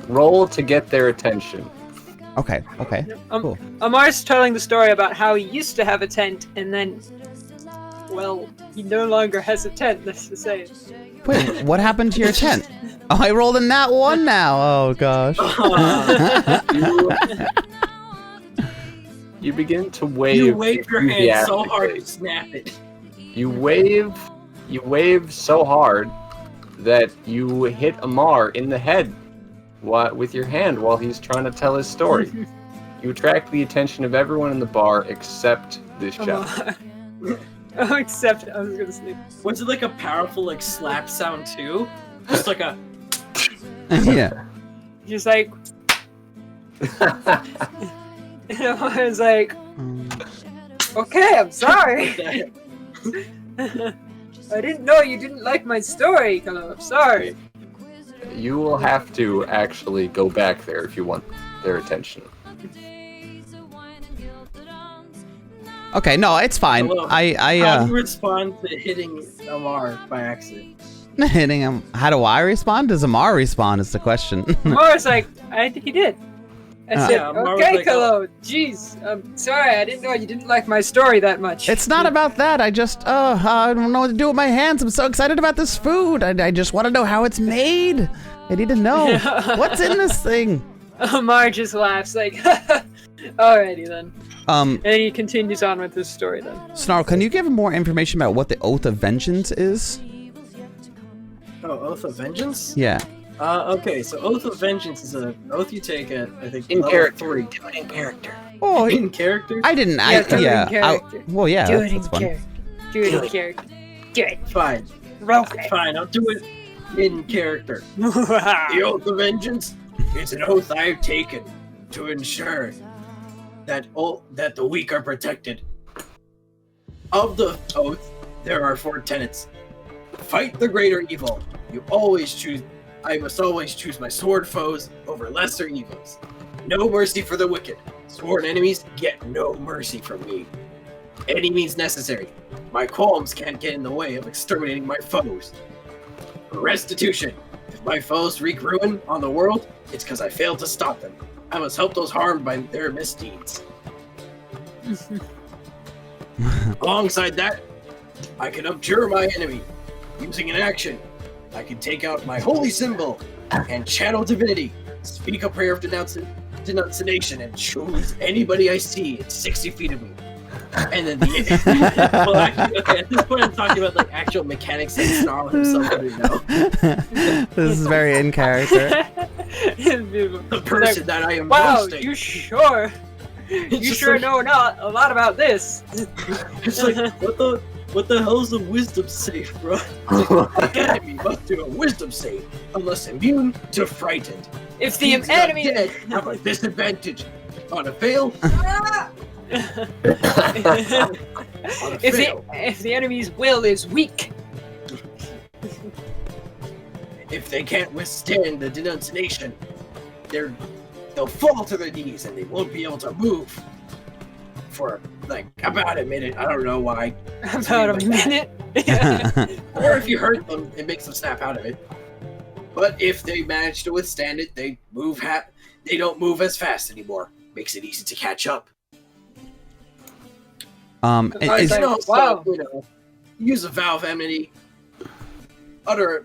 Roll to get their attention. Okay. Okay. Cool. Amar's telling the story about how he used to have a tent and then, well, he no longer has a tent, let's just say. Wait, what happened to your tent? Oh, I rolled a nat 1 now. Oh gosh. You begin to wave. You wave your hand so hard enthusiastically. you snap it. You wave so hard that you hit Amar in the head with your hand while he's trying to tell his story. You attract the attention of everyone in the bar except this gentleman. Amar. Oh, except, I was gonna say. Was it like a powerful like slap sound too? Just like a Yeah. Just like, and Amar's like, okay, I'm sorry. I didn't know you didn't like my story, Kallow. I'm sorry. You will have to actually go back there if you want their attention. Okay, no, it's fine. Hello. How do you respond to hitting Amar by accident? Hitting him. How do I respond? Does Amar respond is the question. Amar's like, I think he did. I said, Yeah, Amar was okay, like, Kallow, jeez, I'm sorry, I didn't know you didn't like my story that much. It's not about that. I just, I don't know what to do with my hands. I'm so excited about this food. I just want to know how it's made. I need to know what's in this thing. Amar just laughs like, alrighty then. Um, And he continues on with his story then. Snarl, can you give more information about what the Oath of Vengeance is? Oh, Oath of Vengeance? Yeah. Okay, so Oath of Vengeance is an oath you take at, I think, In level character. 3. Do it in character. Oh, In character? I didn't. Yeah, do it in Yeah. character. Well, yeah. Do it in That's fun. character. Do it in character. Do it. Fine. Okay. Fine, I'll do it in character. The Oath of Vengeance is an oath I have taken to ensure that the weak are protected. Of the oath, there are 4 tenets. Fight the greater evil. I must always choose my sword foes over lesser evils. No mercy for the wicked. Sworn enemies get no mercy from me. Any means necessary. My qualms can't get in the way of exterminating my foes. Restitution. If my foes wreak ruin on the world, it's because I failed to stop them. I must help those harmed by their misdeeds. Alongside that, I can abjure my enemy. Using an action, I can take out my holy symbol and channel divinity, speak a prayer of denunciation, and choose anybody I see at 60 feet of me. And then well, actually, okay, at this point I'm talking about like actual mechanics that Snarl himself wouldn't know. This is very in character. The person that I am wow, roasting. you sure? It's You just sure like- know a lot about this. It's like, what the hell is a wisdom save, bro? It's like, the enemy must do a wisdom save, unless immune to frightened. If the Means enemy dead have a disadvantage. On a fail, if the enemy's will is weak, if they can't withstand the denunciation, they'll fall to their knees and they won't be able to move for like about a minute. I don't know why. about a Like that. minute. Or if you hurt them, it makes them snap out of it. But if they manage to withstand it, they they don't move as fast anymore. Makes it easy to catch up. Is, Wow. Use a vow of enmity. Utter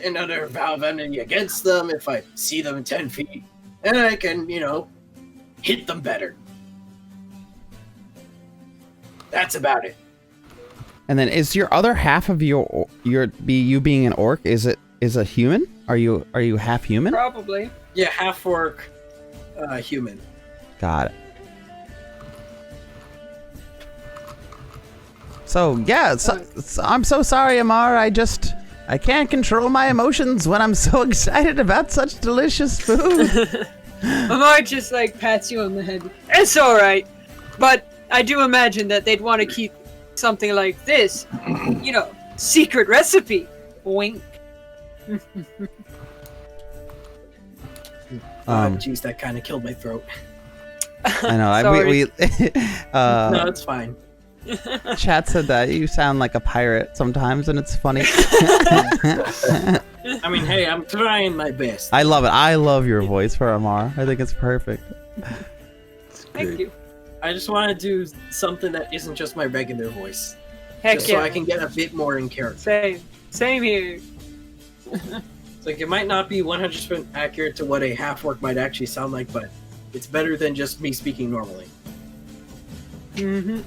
another vow of enmity against them if I see them in 10 feet. And I can, hit them better. That's about it. and then is your other half of you being an orc? Is a human? Are you half human? Probably. Yeah, half-orc, human. Got it. So yeah, I'm so sorry, Amar. I can't control my emotions when I'm so excited about such delicious food. Amar just like pats you on the head. It's all right, but I do imagine that they'd want to keep something like this, secret recipe. Wink. Jeez, that kind of killed my throat. I know. Sorry. No, it's fine. Chat said that you sound like a pirate sometimes, and it's funny. I mean, hey, I'm trying my best. I love it. I love your voice for Amar. I think it's perfect. Thank you. I just want to do something that isn't just my regular voice. Heck Just yeah. so I can get a bit more in character. Same here. It's like, it might not be 100% accurate to what a half-orc might actually sound like, but it's better than just me speaking normally. Mm-hmm.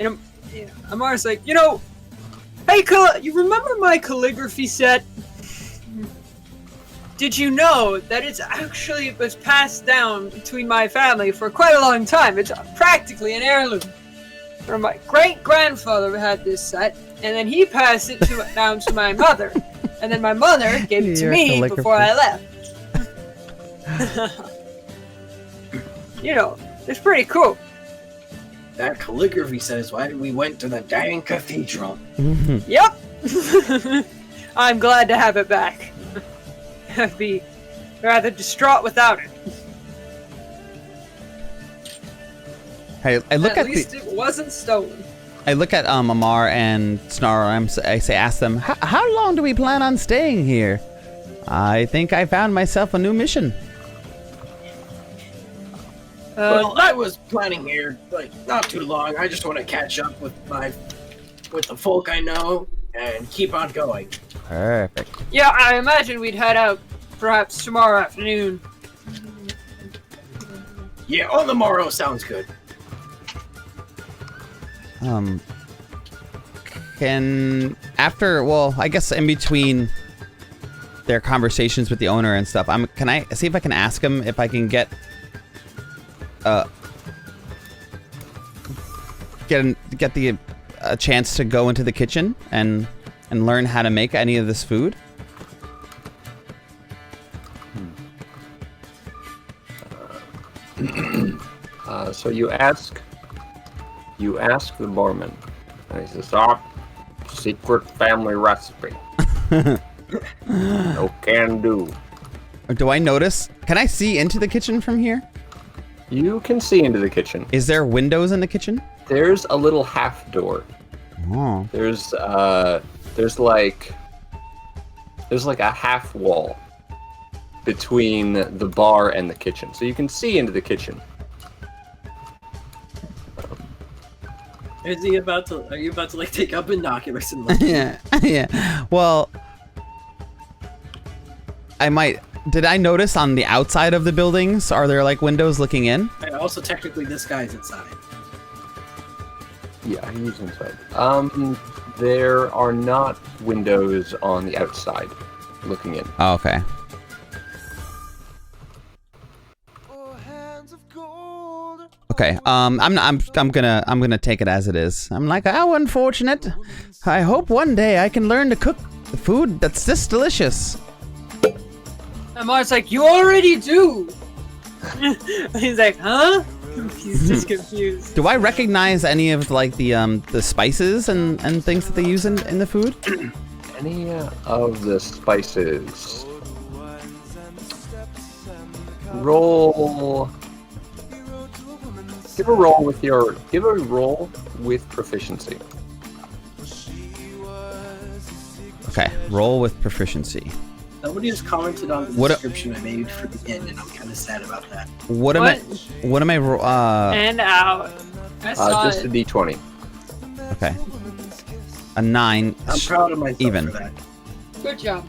And Amar's like, hey, you remember my calligraphy set? Did you know that it was passed down between my family for quite a long time? It's practically an heirloom. Or my great-grandfather had this set, and then he passed it down to my mother. And then my mother gave it to Your me calligraphy. before I left. It's pretty cool. That calligraphy set is why we went to the dang cathedral. Yep. I'm glad to have it back. I'd be rather distraught without it. Hey, I look At at least it wasn't stolen. I look at Amar and Snarl. Ask them, how long do we plan on staying here? I think I found myself a new mission. Well, I was planning here, not too long. I just want to catch up with the folk I know and keep on going. Perfect. Yeah, I imagine we'd head out perhaps tomorrow afternoon. Yeah, on the morrow sounds good. I guess in between their conversations with the owner and stuff, can I see if I can ask him if I can get a chance to go into the kitchen and learn how to make any of this food? So you ask the barman, and he says, secret family recipe. No can do. Do I notice? Can I see into the kitchen from here? You can see into the kitchen. Is there windows in the kitchen? There's a little half door. Oh. There's like a half wall between the bar and the kitchen. So you can see into the kitchen. Are you about to like take up binoculars and look? Yeah, yeah. Well, I might. Did I notice on the outside of the buildings? Are there like windows looking in? And also, technically, this guy's inside. Yeah, he's inside. There are not windows on the outside looking in. Oh, okay. Okay. I'm gonna take it as it is. I'm like, how unfortunate. I hope one day I can learn to cook food that's this delicious. Amar's like, you already do. He's like, huh? He's just confused. Do I recognize any of like the spices and things that they use in the food? Any of the spices? Roll. Give a roll with proficiency. Okay, roll with proficiency. Somebody just commented on the description I made for the inn, and I'm kind of sad about that. What am I? And out. I saw just it. a d20. Okay. A 9. I'm proud of myself even. for that. Good job.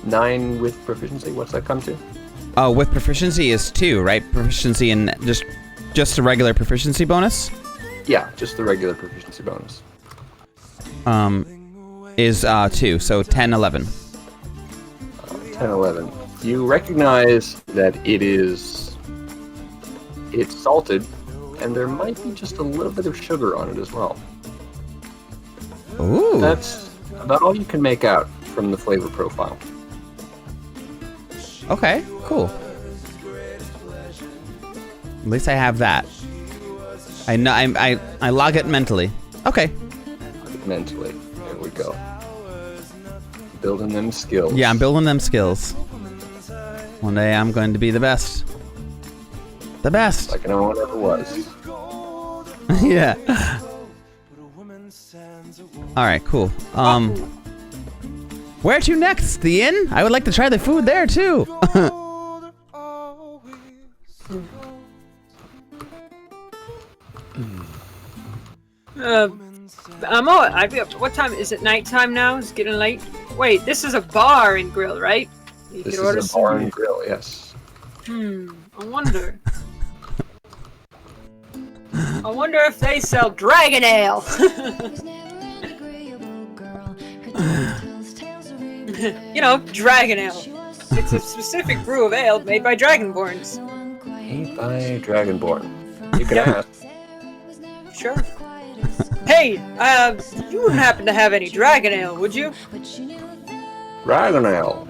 Nine with proficiency. What's that come to? Oh, with proficiency is 2, right? Proficiency in just a regular proficiency bonus. Yeah, just the regular proficiency bonus. Is 2, so 10, 11. 10, 11. You recognize that it's salted, and there might be just a little bit of sugar on it as well. Ooh. That's about all you can make out from the flavor profile. Okay, cool. At least I have that. I know I log it mentally. Okay. Mentally. There we go. Building them skills. Yeah, I'm building them skills. One day I'm going to be the best. The best. Like no one ever was. Yeah. Alright, cool. Where to next? The inn? I would like to try the food there too. What time is it? Nighttime now? It's getting late. Wait, this is a bar and grill, right? You This can order is a bar and grill, yes. I wonder. I wonder if they sell dragon ale. You know, dragon ale. It's a specific brew of ale made by Dragonborns. Made by Dragonborn. You can ask. Sure. Hey, you wouldn't happen to have any dragon ale, would you? Dragon ale.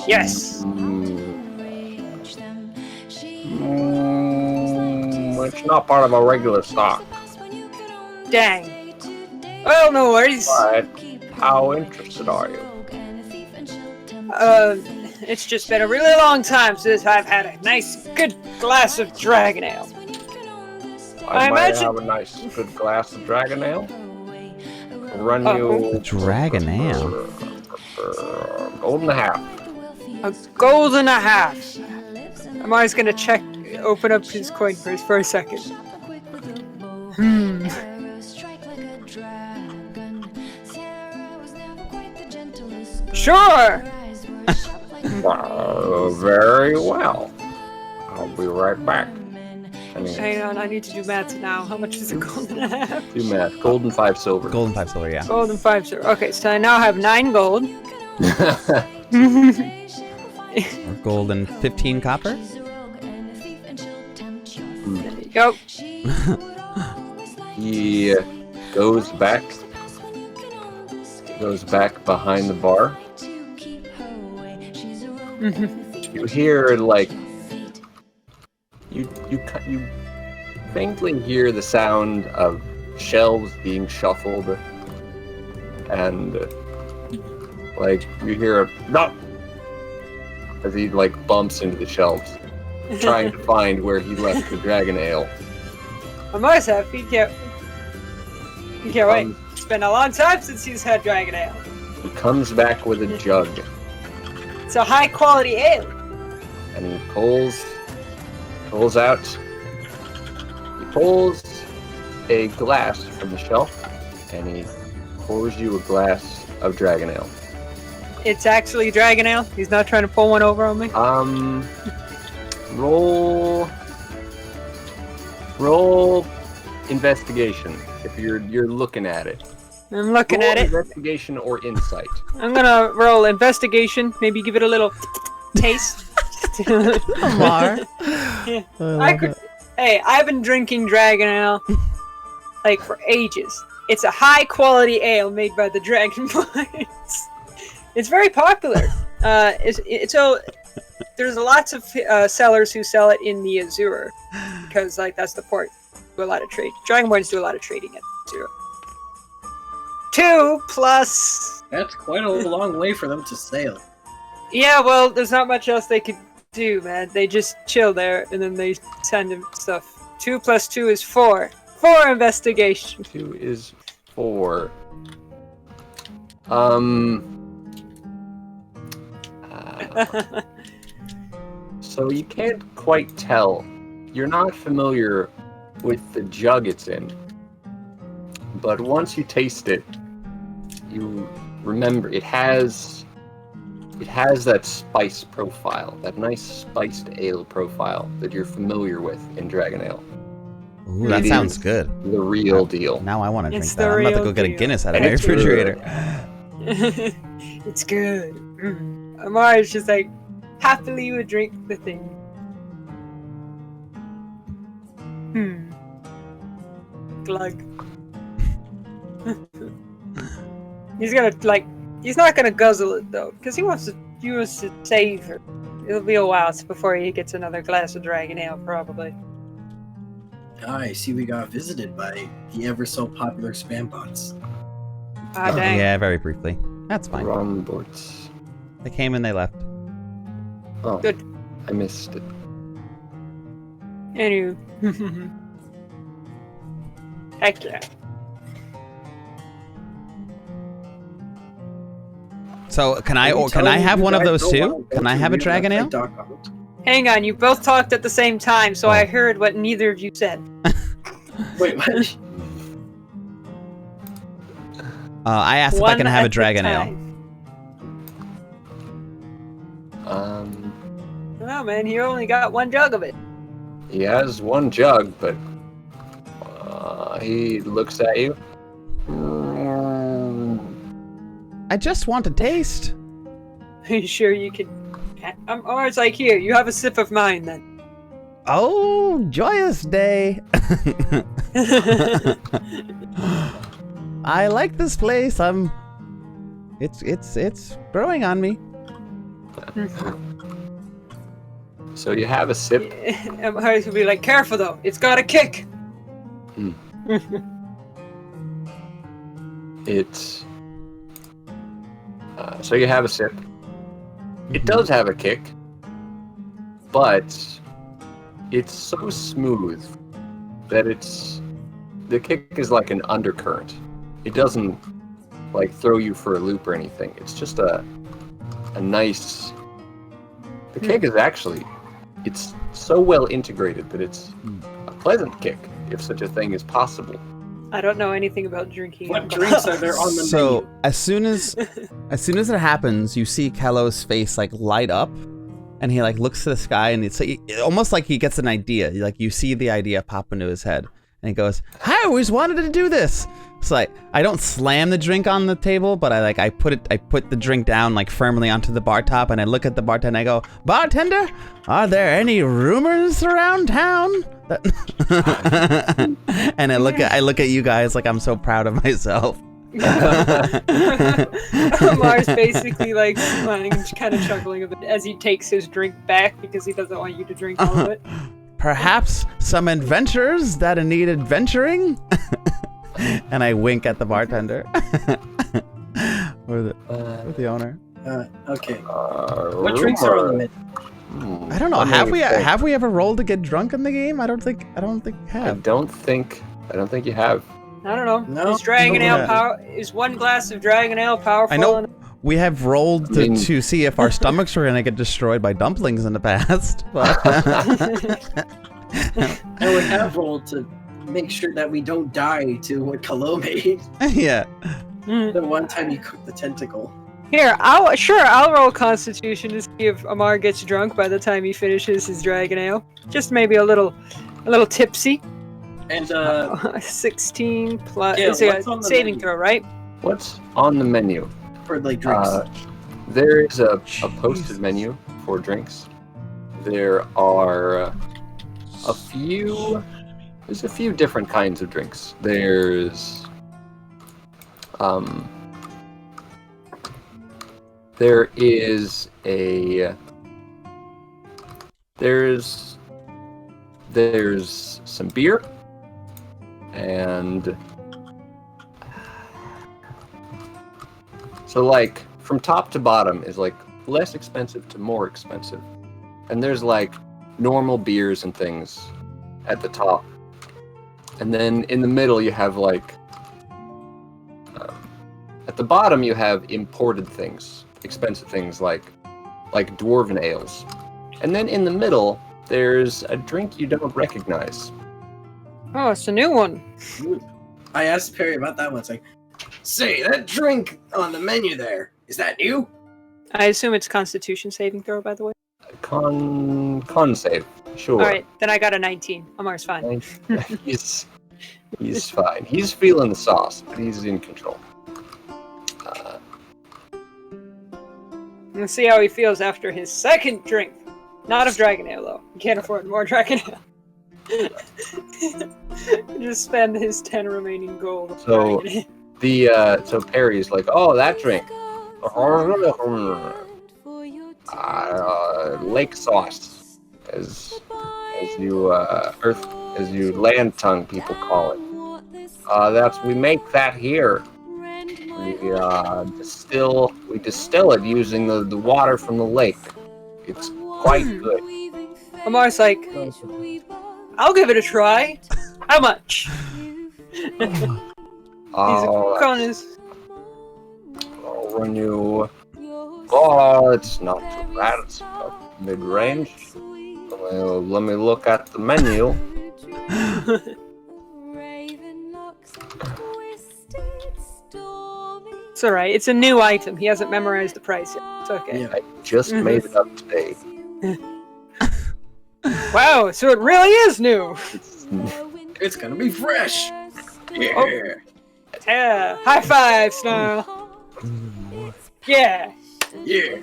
Yes. It's not part of a regular stock. Dang. Well, no worries. But how interested are you? It's just been a really long time since I've had a nice, good glass of dragon ale. I might imagine- have a nice, good glass of dragon ale. Run you Dragon ale. gold and a half. A gold and a half. Amar's gonna open up his coin purse for a second. Sure! Very well. I'll be right back. Hang on, I need to do math now. How much is a gold and a half? Do math. Gold and 5 silver. Gold and 5 silver, yeah. Gold and 5 silver. Okay, so I now have 9 gold. Or gold and 15 copper. There you go. He goes back behind the bar. You hear like you faintly hear the sound of shelves being shuffled, and like you hear a no as he like bumps into the shelves, trying to find where he left the dragon ale. Amar's happy. Can't wait. It's been a long time since he's had dragon ale. He comes back with a jug. It's a high quality ale. And he pulls out. He pulls a glass from the shelf, and he pours you a glass of dragon ale. It's actually dragon ale. He's not trying to pull one over on me. Roll investigation if you're looking at it. I'm looking at it. Investigation or insight. I'm gonna roll investigation. Maybe give it a little taste. Amar. Yeah. Hey, I've been drinking dragon ale like for ages. It's a high quality ale made by the Dragonborn. It's very popular. There's lots of sellers who sell it in the Azure because like that's the port. Do a lot of trade. Dragonborns do a lot of trading at Azure. 2 plus. That's quite a long way for them to sail. Yeah, well, there's not much else they could do, man. They just chill there and then they send him stuff. 2 plus 2 is 4. 4 investigation. 2 is 4. So you can't quite tell. You're not familiar with the jug it's in. But once you taste it, you remember it has that spice profile, that nice spiced ale profile that you're familiar with in Dragon Ale. Ooh, that sounds good. The real deal. Now I want to drink It's that. the I'm about to real go get a deal. Guinness out of my refrigerator. It's good. Amar is just like happily would drink the thing. Glug. He's not gonna guzzle it though, because he wants to savor. It'll be a while before he gets another glass of dragon ale, probably. I see we got visited by the ever so popular spam bots. Ah, dang. Yeah, very briefly. That's fine. Wrong boards. They came and they left. Oh, Good. I missed it. Anywho. Heck yeah. So can I have one of those too? Can I have a dragon ale? Hang on, you both talked at the same time, so I heard what neither of you said. Wait, what? I asked if I can have a dragon ale. No, man, you only got one jug of it. He has one jug, but he looks at you. I just want to taste. Are you sure you can? Or it's like, here, you have a sip of mine then. Oh, joyous day. I like this place. It's growing on me. So you have a sip. Amar's will be like, careful though, it's got a kick. It's so you have a sip. It does have a kick, but it's so smooth that the kick is like an undercurrent. It doesn't like throw you for a loop or anything. It's just a nice. The kick is actually, it's so well integrated that it's a pleasant kick, if such a thing is possible. I don't know anything about drinking. What drinks are there on the So menu? as soon as it happens, you see Kallow's face like light up, and he like looks to the sky, and it's like, almost like he gets an idea. Like you see the idea pop into his head, and he goes, "I always wanted to do this." It's like I don't slam the drink on the table, but I put the drink down like firmly onto the bar top, and I look at the bartender. And I go, "Bartender, are there any rumors around town?" And I look at you guys like I'm so proud of myself. Amar's basically like smiling and kind of chuckling a bit as he takes his drink back because he doesn't want you to drink all of it. Perhaps some adventurers that need adventuring? And I wink at the bartender. or the owner. Okay. What drinks are on the menu? I don't know. Have we ever rolled to get drunk in the game? I don't think we have. I don't think you have. I don't know. No. Is dragon ale Yeah. power? Is one glass of dragon ale powerful? I know enough? we have rolled to see if our stomachs were gonna get destroyed by dumplings in the past, but And we have rolled to make sure that we don't die to what Kallow made. yeah. The one time you cooked the tentacle. Here, I'll roll Constitution to see if Amar gets drunk by the time he finishes his dragon ale. Just maybe a little tipsy. And 16 plus. Yeah, It's a what's on the saving menu? throw, right? What's on the menu? for like drinks. There is a posted menu for drinks. There are there's a few different kinds of drinks. There's some beer, and so like from top to bottom is like less expensive to more expensive, and there's like normal beers and things at the top, and then in the middle you have like at the bottom you have imported things, expensive things like dwarven ales, and then in the middle there's a drink you don't recognize. Oh, it's a new one. I asked Perry about that one. It's like, say, that drink on the menu there, is that new? I assume it's Constitution saving throw, by the way. Con save, sure. All right, then I got a 19. Amar's fine. He's fine. He's feeling the sauce, but he's in control. Let's see how he feels after his second drink. Not of Dragon Ale, though. He can't afford more Dragon Ale. Just spend his 10 remaining gold. on So Dragon Ale. so Perry's like, oh, that drink. Lake sauce, as you land tongue people call it. We make that here. We distill it using the water from the lake. It's quite good. Amar's like, I'll give it a try. How much? I'll run you. Oh, it's not too bad. It's about mid-range. Let me look at the menu. It's alright. It's a new item. He hasn't memorized the price yet. It's okay. Yeah. I just made it up today. Wow, so it really is new. It's gonna be fresh. Yeah. Oh. Yeah. High five, Snarl. Yeah. Yeah.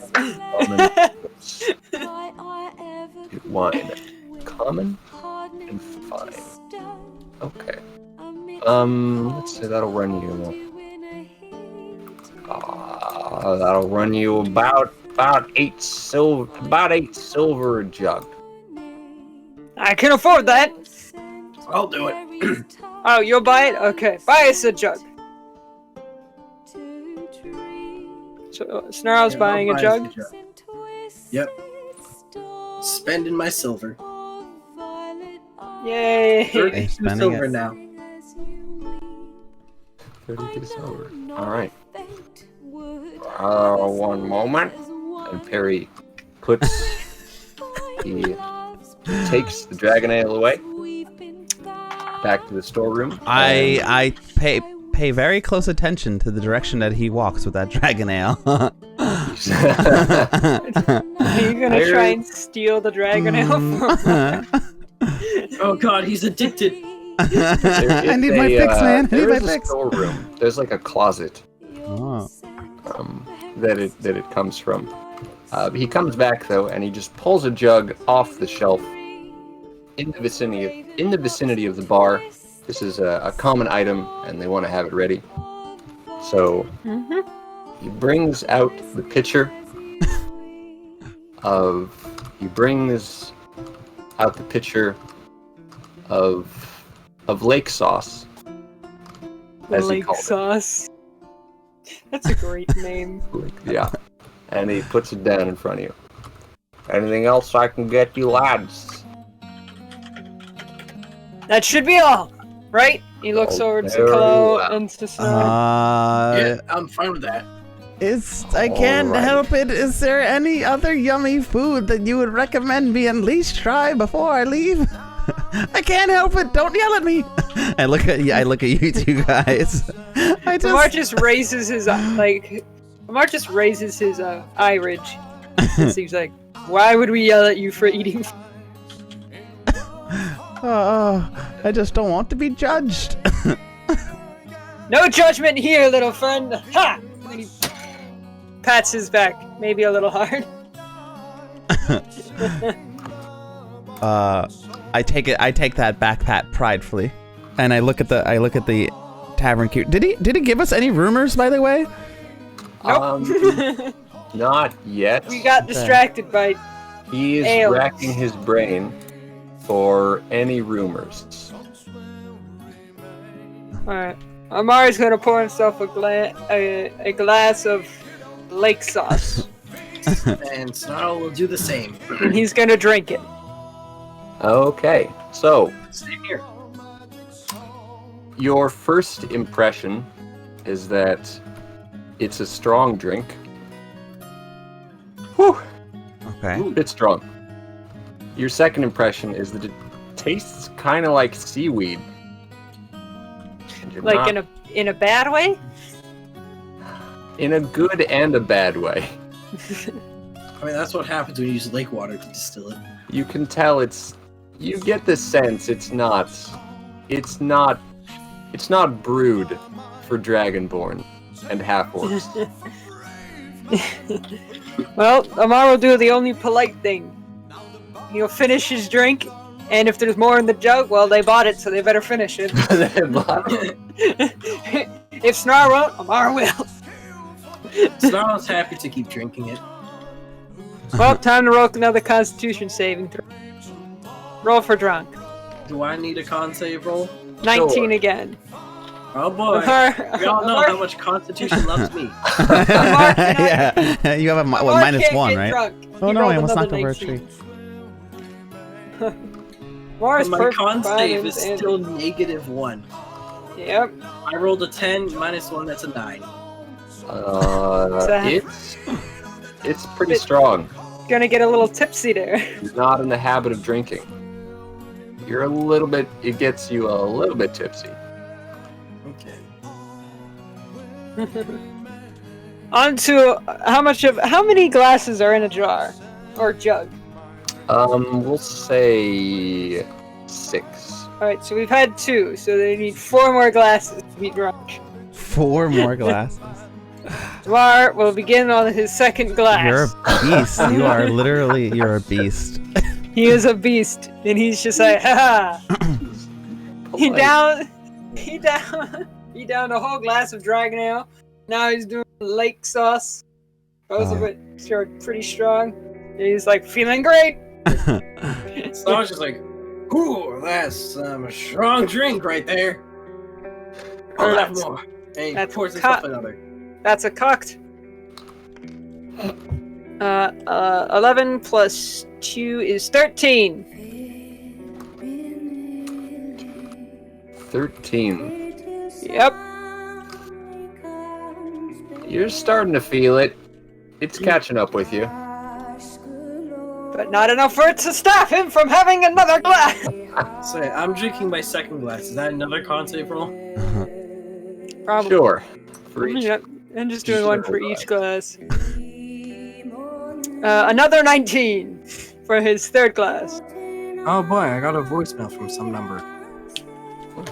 Wine. Common and fine. Okay. Let's say that'll run you. That'll run you about 8 silver a jug. I can afford that. I'll do it. Oh, you'll buy it? Okay. Buy us a jug. So, Snarl's Yeah, buying I'll a buy jug? us a Yep. Spending my silver. Yay. 32 spending silver it. now. 32 silver. Alright. One moment. And Perry takes the dragon ale away. Back to the storeroom. I pay very close attention to the direction that he walks with that dragon ale. Are you gonna try and steal the dragon ale from him? Oh god, he's addicted. I need my fix, man. I need my There is a fix. storeroom. There's like a closet Oh. that it comes from. He comes back though, and he just pulls a jug off the shelf in the vicinity of the bar. This is a common item, and they want to have it ready. So he brings out the pitcher of lake sauce. As he Lake called it. sauce. That's a great name. Yeah. And he puts it down in front of you. Anything else I can get you, lads? That should be all, right? He looks over to very Kallow well. and to Snarl. Yeah, I'm fine with that. I can't Alright. help it. Is there any other yummy food that you would recommend me at least try before I leave? I can't help it. Don't yell at me. I look at you two guys. Amar just raises his Amar just raises his eye ridge. And seems like, why would we yell at you for eating? I just don't want to be judged. No judgment here, little friend. Ha! And he pats his back, maybe a little hard. I take that back pat pridefully, and I look at the tavern keeper. Did he give us any rumors, by the way? Nope. Not yet. We got distracted by He is ales. racking his brain for any rumors. Alright. Amar's gonna pour himself a glass of lake sauce. And Snarl will do the same. And he's gonna drink it. Okay, so Same here. your first impression is that it's a strong drink. Whew, Okay. a bit strong. Your second impression is that it tastes kind of like seaweed. And you're Like not- in a bad way? in a good and a bad way. I mean, that's what happens when you use lake water to distill it. You can tell you get the sense it's not brewed for Dragonborn and Half-Orcs. Well, Amar will do the only polite thing. He'll finish his drink, and if there's more in the jug, well, they bought it, so they better finish it. If Snarl won't, Amar will. Snarl's happy to keep drinking it. Well, time to roll another Constitution saving throw. Roll for drunk. Do I need a con save roll? 19 Sure. again. Oh boy. Amar, We all know Amar- how much Constitution loves me. Yeah, you have a Amar minus can't one, get right? drunk. Oh He no, I rolled almost another knocked over a 19. tree. Amar's My perfect con save balance is and- still -1. Yep. I rolled a 10, -1, that's a 9. It's pretty strong. Gonna get a little tipsy there. He's not in the habit of drinking. It gets you a little bit tipsy. Okay. On to how many glasses are in a jar or jug? We'll say 6. All right, so we've had 2, so they need 4 more glasses to be drunk. 4 more glasses. Amar will begin on his second glass. You're a beast. You're a beast. He is a beast, and he's just like, ha ha. He downed a whole glass of dragon ale. Now he's doing lake sauce. Both of it are pretty strong. And he's like feeling great. Snarl's just like, ooh, that's a strong drink right there. Oh, I'll have that's- more. And he that's pours himself cut. another. That's a cocked. 11 plus 2 is 13. 13. Yep. You're starting to feel it. It's catching up with you. But not enough for it to stop him from having another glass. So I'm drinking my second glass. Is that another con save roll? Probably. Sure. For each. I'm just doing one for each glass. Another 19 for his third glass. Oh boy, I got a voicemail from some number.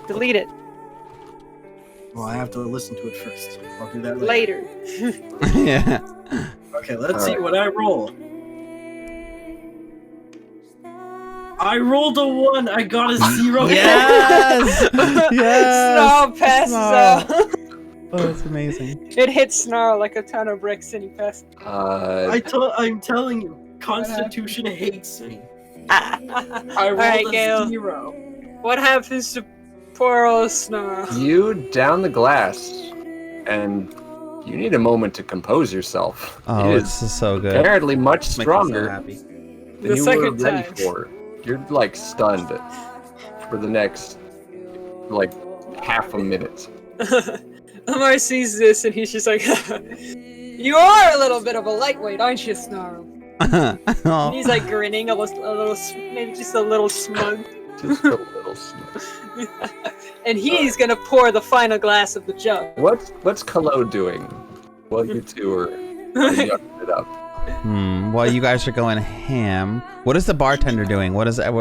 Delete it Well, I have to listen to it first. I'll do that later. later. Yeah. Okay, let's see Alright. what I roll. I rolled a 1. I got a 0. Yes. Yes. Snarl passes out. Oh, that's amazing. It hits Snarl like a ton of bricks and he passes. I'm telling you, Constitution hates me. I rolled Alright, a Gale. 0. What happens to poor old Snarl? You down the glass, and you need a moment to compose yourself. Oh, It it's is so good. apparently much Makes me so stronger happy. than you were second ready time. for. You're like stunned for the next like half a minute. Amar sees this and he's just like, "You are a little bit of a lightweight, aren't you, Snarl?" And he's like grinning, maybe just a little smug. Just a little smug. And he's gonna pour the final glass of the jug. What's Kallow doing? While you two are yucking it up. While you guys are going ham, what is the bartender doing? What is that?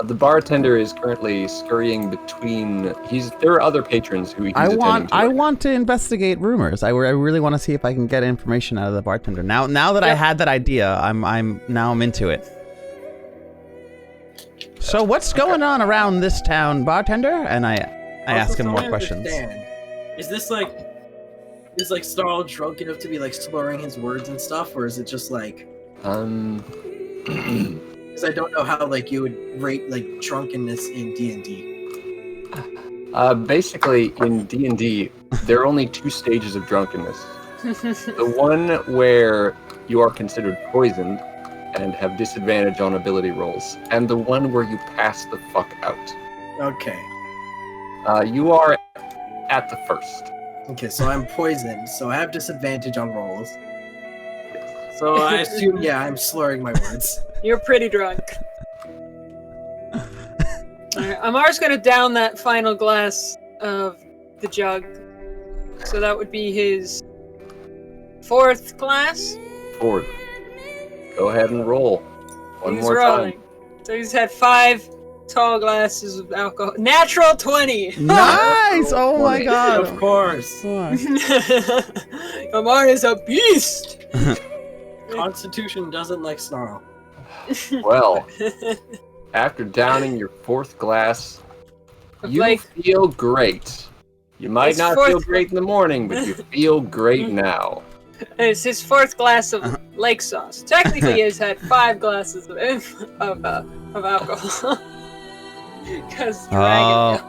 The bartender is currently scurrying between. There are other patrons who he's attending to. I want to investigate rumors. I really want to see if I can get information out of the bartender. Now that I had that idea, I'm into it. So what's going on around this town, bartender? And I ask him more questions. Is this like Snarl drunk enough to be like slurring his words and stuff, or is it just like because I don't know how like you would rate like drunkenness in D&D. Basically in D&D there are only 2 stages of drunkenness. The one where you are considered poisoned and have disadvantage on ability rolls, and the one where you pass the fuck out. Okay. You are at the first. Okay, so I'm poisoned, so I have disadvantage on rolls. So I assume, I'm slurring my words. You're pretty drunk. Alright, Amar's gonna down that final glass of the jug. So that would be his 4th glass? 4th. Go ahead and roll. One He's more rolling. time. So he's had 5 tall glasses of alcohol. Natural 20! Nice! Oh my god. Of course. Amar is a beast! Constitution doesn't like Snarl. Well, after downing your 4th glass, you feel great. You might not feel great in the morning, but you feel great now. It's his 4th glass of lake sauce. Technically, he has had 5 glasses of alcohol. Because Dragon.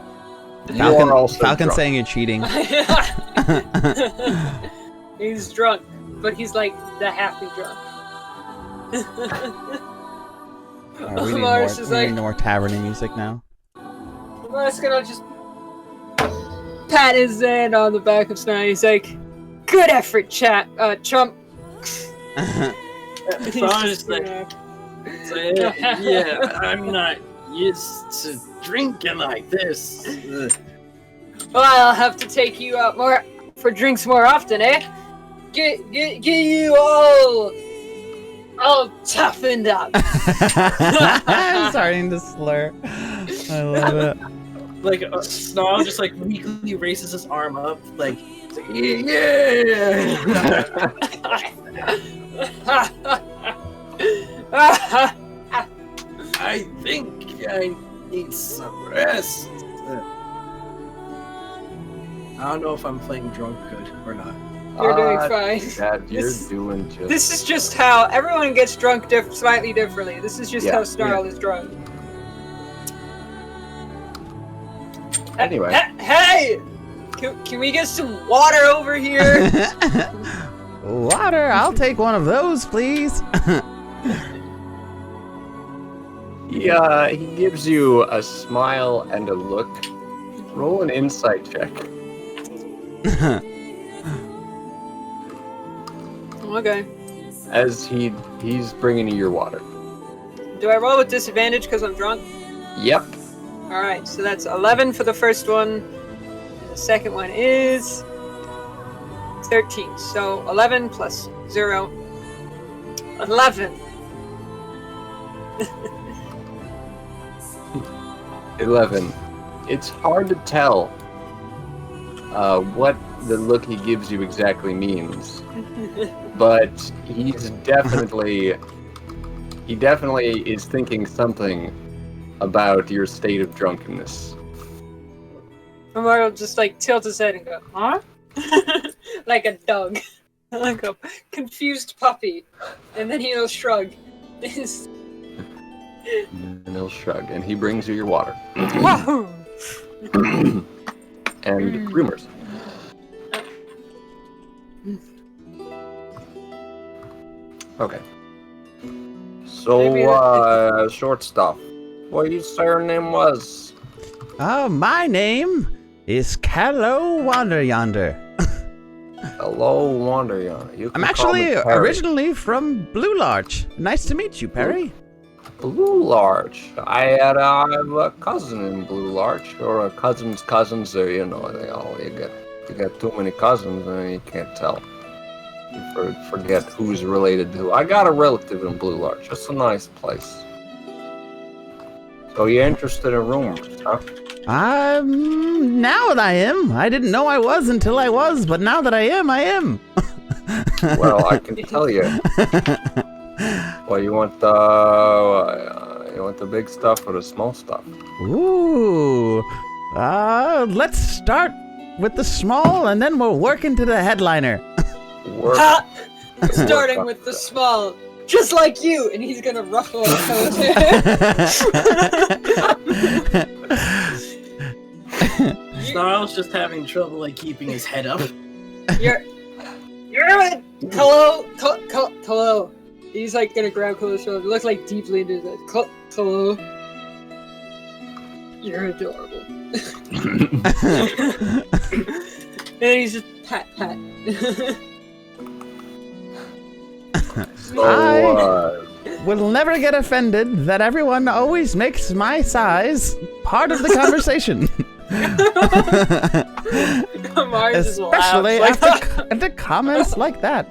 Falcon's saying you're cheating. He's drunk, but he's like the happy drunk. We need more taverning music now. Amar's gonna just pat his hand on the back of Snarl. He's like, "Good effort, chump." So I'm just like, I'm not used to drinking like this. Well, I'll have to take you out more for drinks more often, eh? Get you all toughened up. I'm starting to slur. I love it. Like Snarl just like weakly raises his arm up, like yeah. I think I need some rest. I don't know if I'm playing drunk good or not. You're doing fine. Dad, you're doing just. This is just how everyone gets drunk slightly differently. This is just how Snarl is drunk. Anyway. Hey! Can we get some water over here? Water? I'll take one of those, please. Yeah, he gives you a smile and a look. Roll an insight check. Okay. As he's bringing you your water. Do I roll with disadvantage because I'm drunk? Yep. Alright, so that's 11 for the first one. The second one is 13. So 11 plus 0. 11. 11. It's hard to tell what the look he gives you exactly means. But he definitely is thinking something about your state of drunkenness. Amar will just like tilt his head and go, huh? Like a dog. Like a confused puppy. And then he'll shrug. And he'll shrug, and he brings you your water. Wahoo! And rumors. Okay. So, short stuff. What your surname was? Oh, my name is Kallow Wander Yonder. Hello, Wander Yonder. I'm actually originally from Blue Larch. Nice to meet you, Perry. Blue Larch. I have a cousin in Blue Larch, or a cousin's cousins. There, you know, you get too many cousins, and you can't tell. You forget who's related to who. I got a relative in Blue Larch. Just a nice place. So you're interested in rumors, huh? Now that I am. I didn't know I was until I was, but now that I am, I am. Well, I can tell you. Well, you want the big stuff or the small stuff? Ooh. Let's start with the small, and then we'll work into the headliner. Starting with the small. Just like you, and he's gonna ruffle a coat. Snarl's just having trouble like keeping his head up. You're it, Kallow. He's like gonna grab Kallow's shoulder. Look like deeply into his eyes. Kallow. You're adorable. And he's just pat. I will never get offended that everyone always makes my size part of the conversation. Especially after comments like that.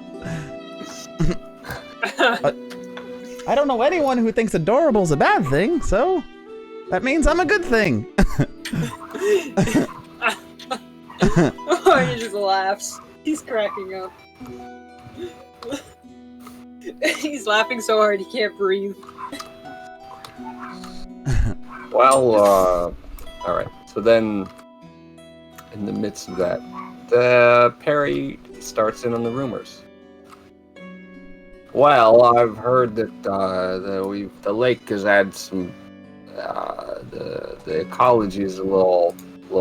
I don't know anyone who thinks adorable's a bad thing, so that means I'm a good thing. Oh, he just laughs. He's cracking up. He's laughing so hard he can't breathe. Well, alright. So then, in the midst of that, Perry starts in on the rumors. Well, I've heard that the lake has had some. The ecology is a little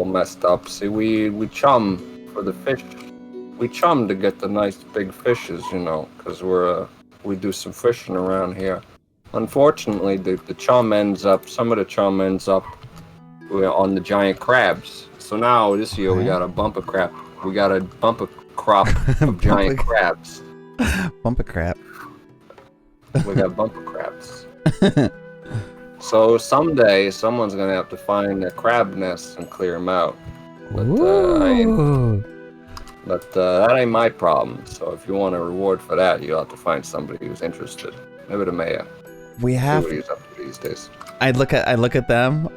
messed up. See, we chum for the fish. We chum to get the nice big fishes, you know, because we do some fishing around here. Unfortunately, some of the chum ends up on the giant crabs. So now this year we got a bumper crop. We got a bumper crop of giant crabs. Bumper crab. We got bumper crabs. So someday someone's gonna have to find the crab nests and clear them out. But that ain't my problem. So if you want a reward for that, you'll have to find somebody who's interested. Maybe the mayor. We have. See what he's up to these days. I look at them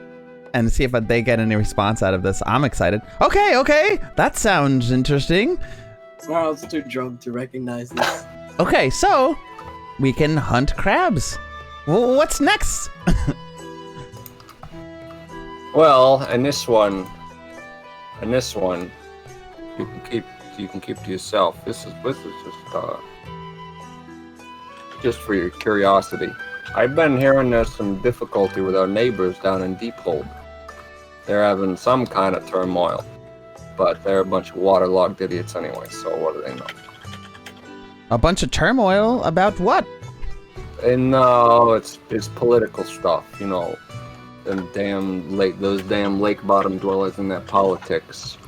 and see if they get any response out of this. I'm excited. Okay, that sounds interesting. Snarl's too drunk to recognize this. Okay, so we can hunt crabs. Well, what's next? Well, and this one, you can keep to yourself. This is just for your curiosity. I've been hearing there's some difficulty with our neighbors down in Deephold. They're having some kind of turmoil, but they're a bunch of waterlogged idiots anyway. So what do they know? A bunch of turmoil about what? And it's political stuff, you know. Those damn lake bottom dwellers and their politics.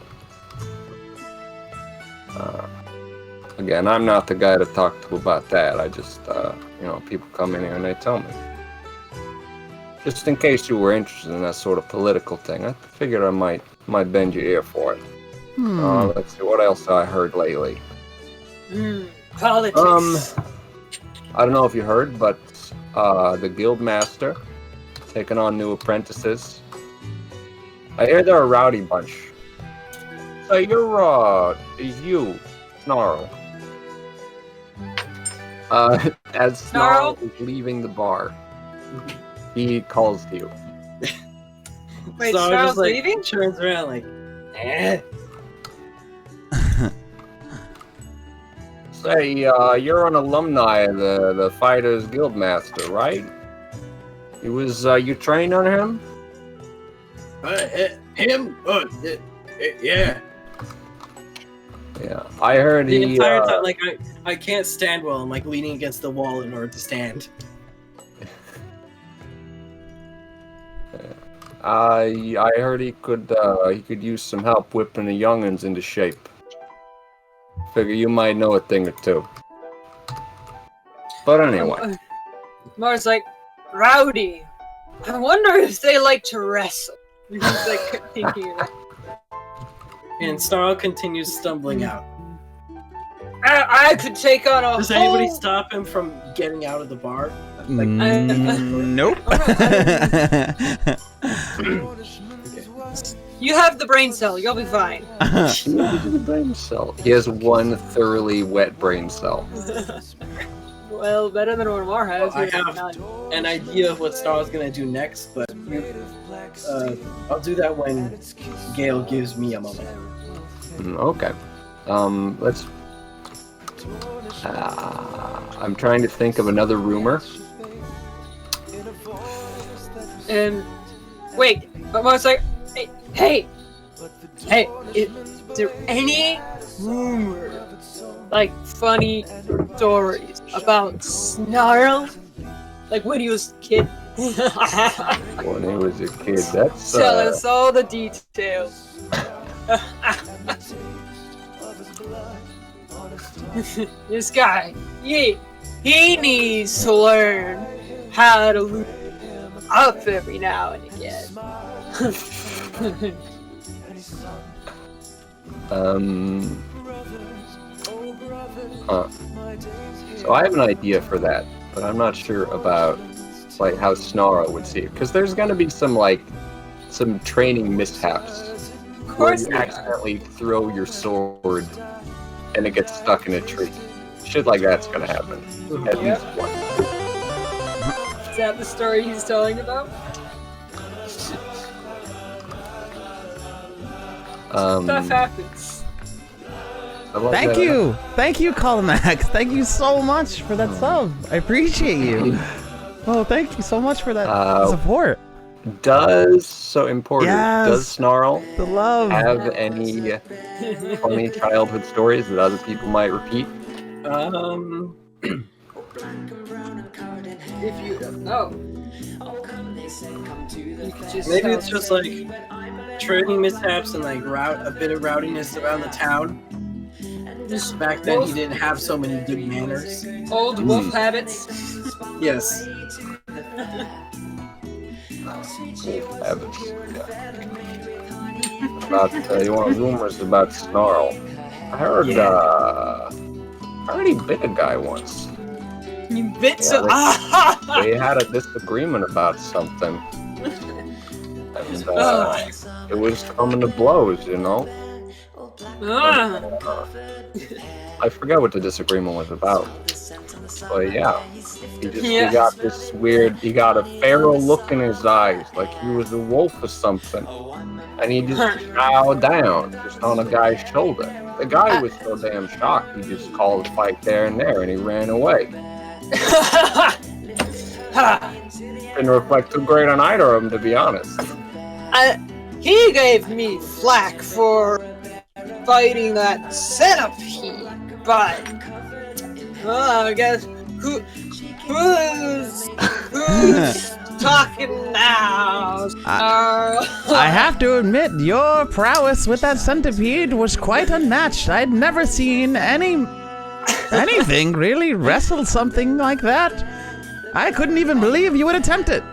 Again, I'm not the guy to talk to about that. I just, people come in here and they tell me. Just in case you were interested in that sort of political thing, I figured I might bend your ear for it. Let's see, what else I heard lately? Politics. I don't know if you heard, but the guild master taking on new apprentices. I hear they're a rowdy bunch. So you, Snarl. As Snarl is leaving the bar, he calls to you. Wait, Snarl Snarl's just, leaving? Turns around like, eh. Say, you're an alumni of the Fighters Guildmaster, right? He was, you trained on him? Him? Yeah. Yeah, I heard The he, entire time, I can't stand well. I'm, leaning against the wall in order to stand. I heard he could use some help whipping the young'uns into shape. Figure you might know a thing or two. But anyway. Mars like, Rowdy, I wonder if they like to wrestle. He's like thinking of it. And Snarl continues stumbling out. I could take on a Does anybody stop him from getting out of the bar? Like, Nope. You have the brain cell. You'll be fine. Brain cell. He has one thoroughly wet brain cell. Well, better than what Amar has. I have an idea of what Snarl's gonna do next, but I'll do that when Gale gives me a moment. Okay. Let's. I'm trying to think of another rumor. And wait, but Amar's like, hey, is there any rumor, like funny stories about Snarl? Like when he was a kid? When he was a kid, that's. Tell us all the details. This guy, he needs to learn how to loop up every now and again. So I have an idea for that, but I'm not sure about like how Snarl would see it, because there's gonna be some training mishaps. Of course, you accidentally throw your sword and it gets stuck in a tree. Shit like that's gonna happen. At least once. Is that the story he's telling about? Stuff happens. Thank you, Colmax. Thank you so much for that sub. I appreciate you. Oh, thank you so much for that support. Does Snarl the love have any funny childhood stories that other people might repeat? If you don't know, Maybe it's just like training mishaps and like a bit of rowdiness around the town. Just back then, he didn't have so many good manners. Old wolf habits. Yes. Habits. Yeah. About you want rumors about Snarl? I heard he bit a guy once. You bit some. They had a disagreement about something, and it was coming to blows, you know. I forgot what the disagreement was about, but yeah, he got this weird. He got a feral look in his eyes, like he was a wolf or something, and he just chowed down just on a guy's shoulder. The guy was so damn shocked, he just called a fight there and there, and he ran away. Didn't reflect too great on either of them, to be honest. He gave me flack for fighting that centipede, but I guess who's talking now? I have to admit, your prowess with that centipede was quite unmatched. I'd never seen anything really wrestle something like that. I couldn't even believe you would attempt it.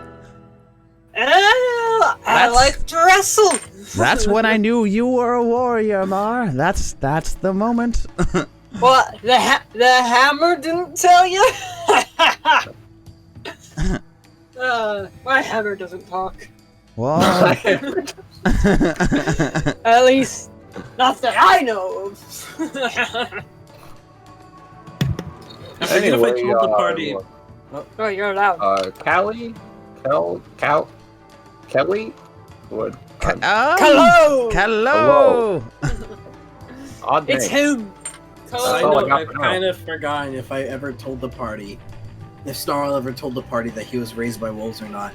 I like to wrestle. That's when I knew you were a warrior, Amar. That's the moment. What? The hammer didn't tell you? My hammer doesn't talk. Well, at least not that I know of. Anyway, if I told the party. Oh, you're allowed. Kelly? What? Kallow. Odd It's name. him. I know, I've kind of forgotten if I ever told the party, if Snarl ever told the party that he was raised by wolves or not.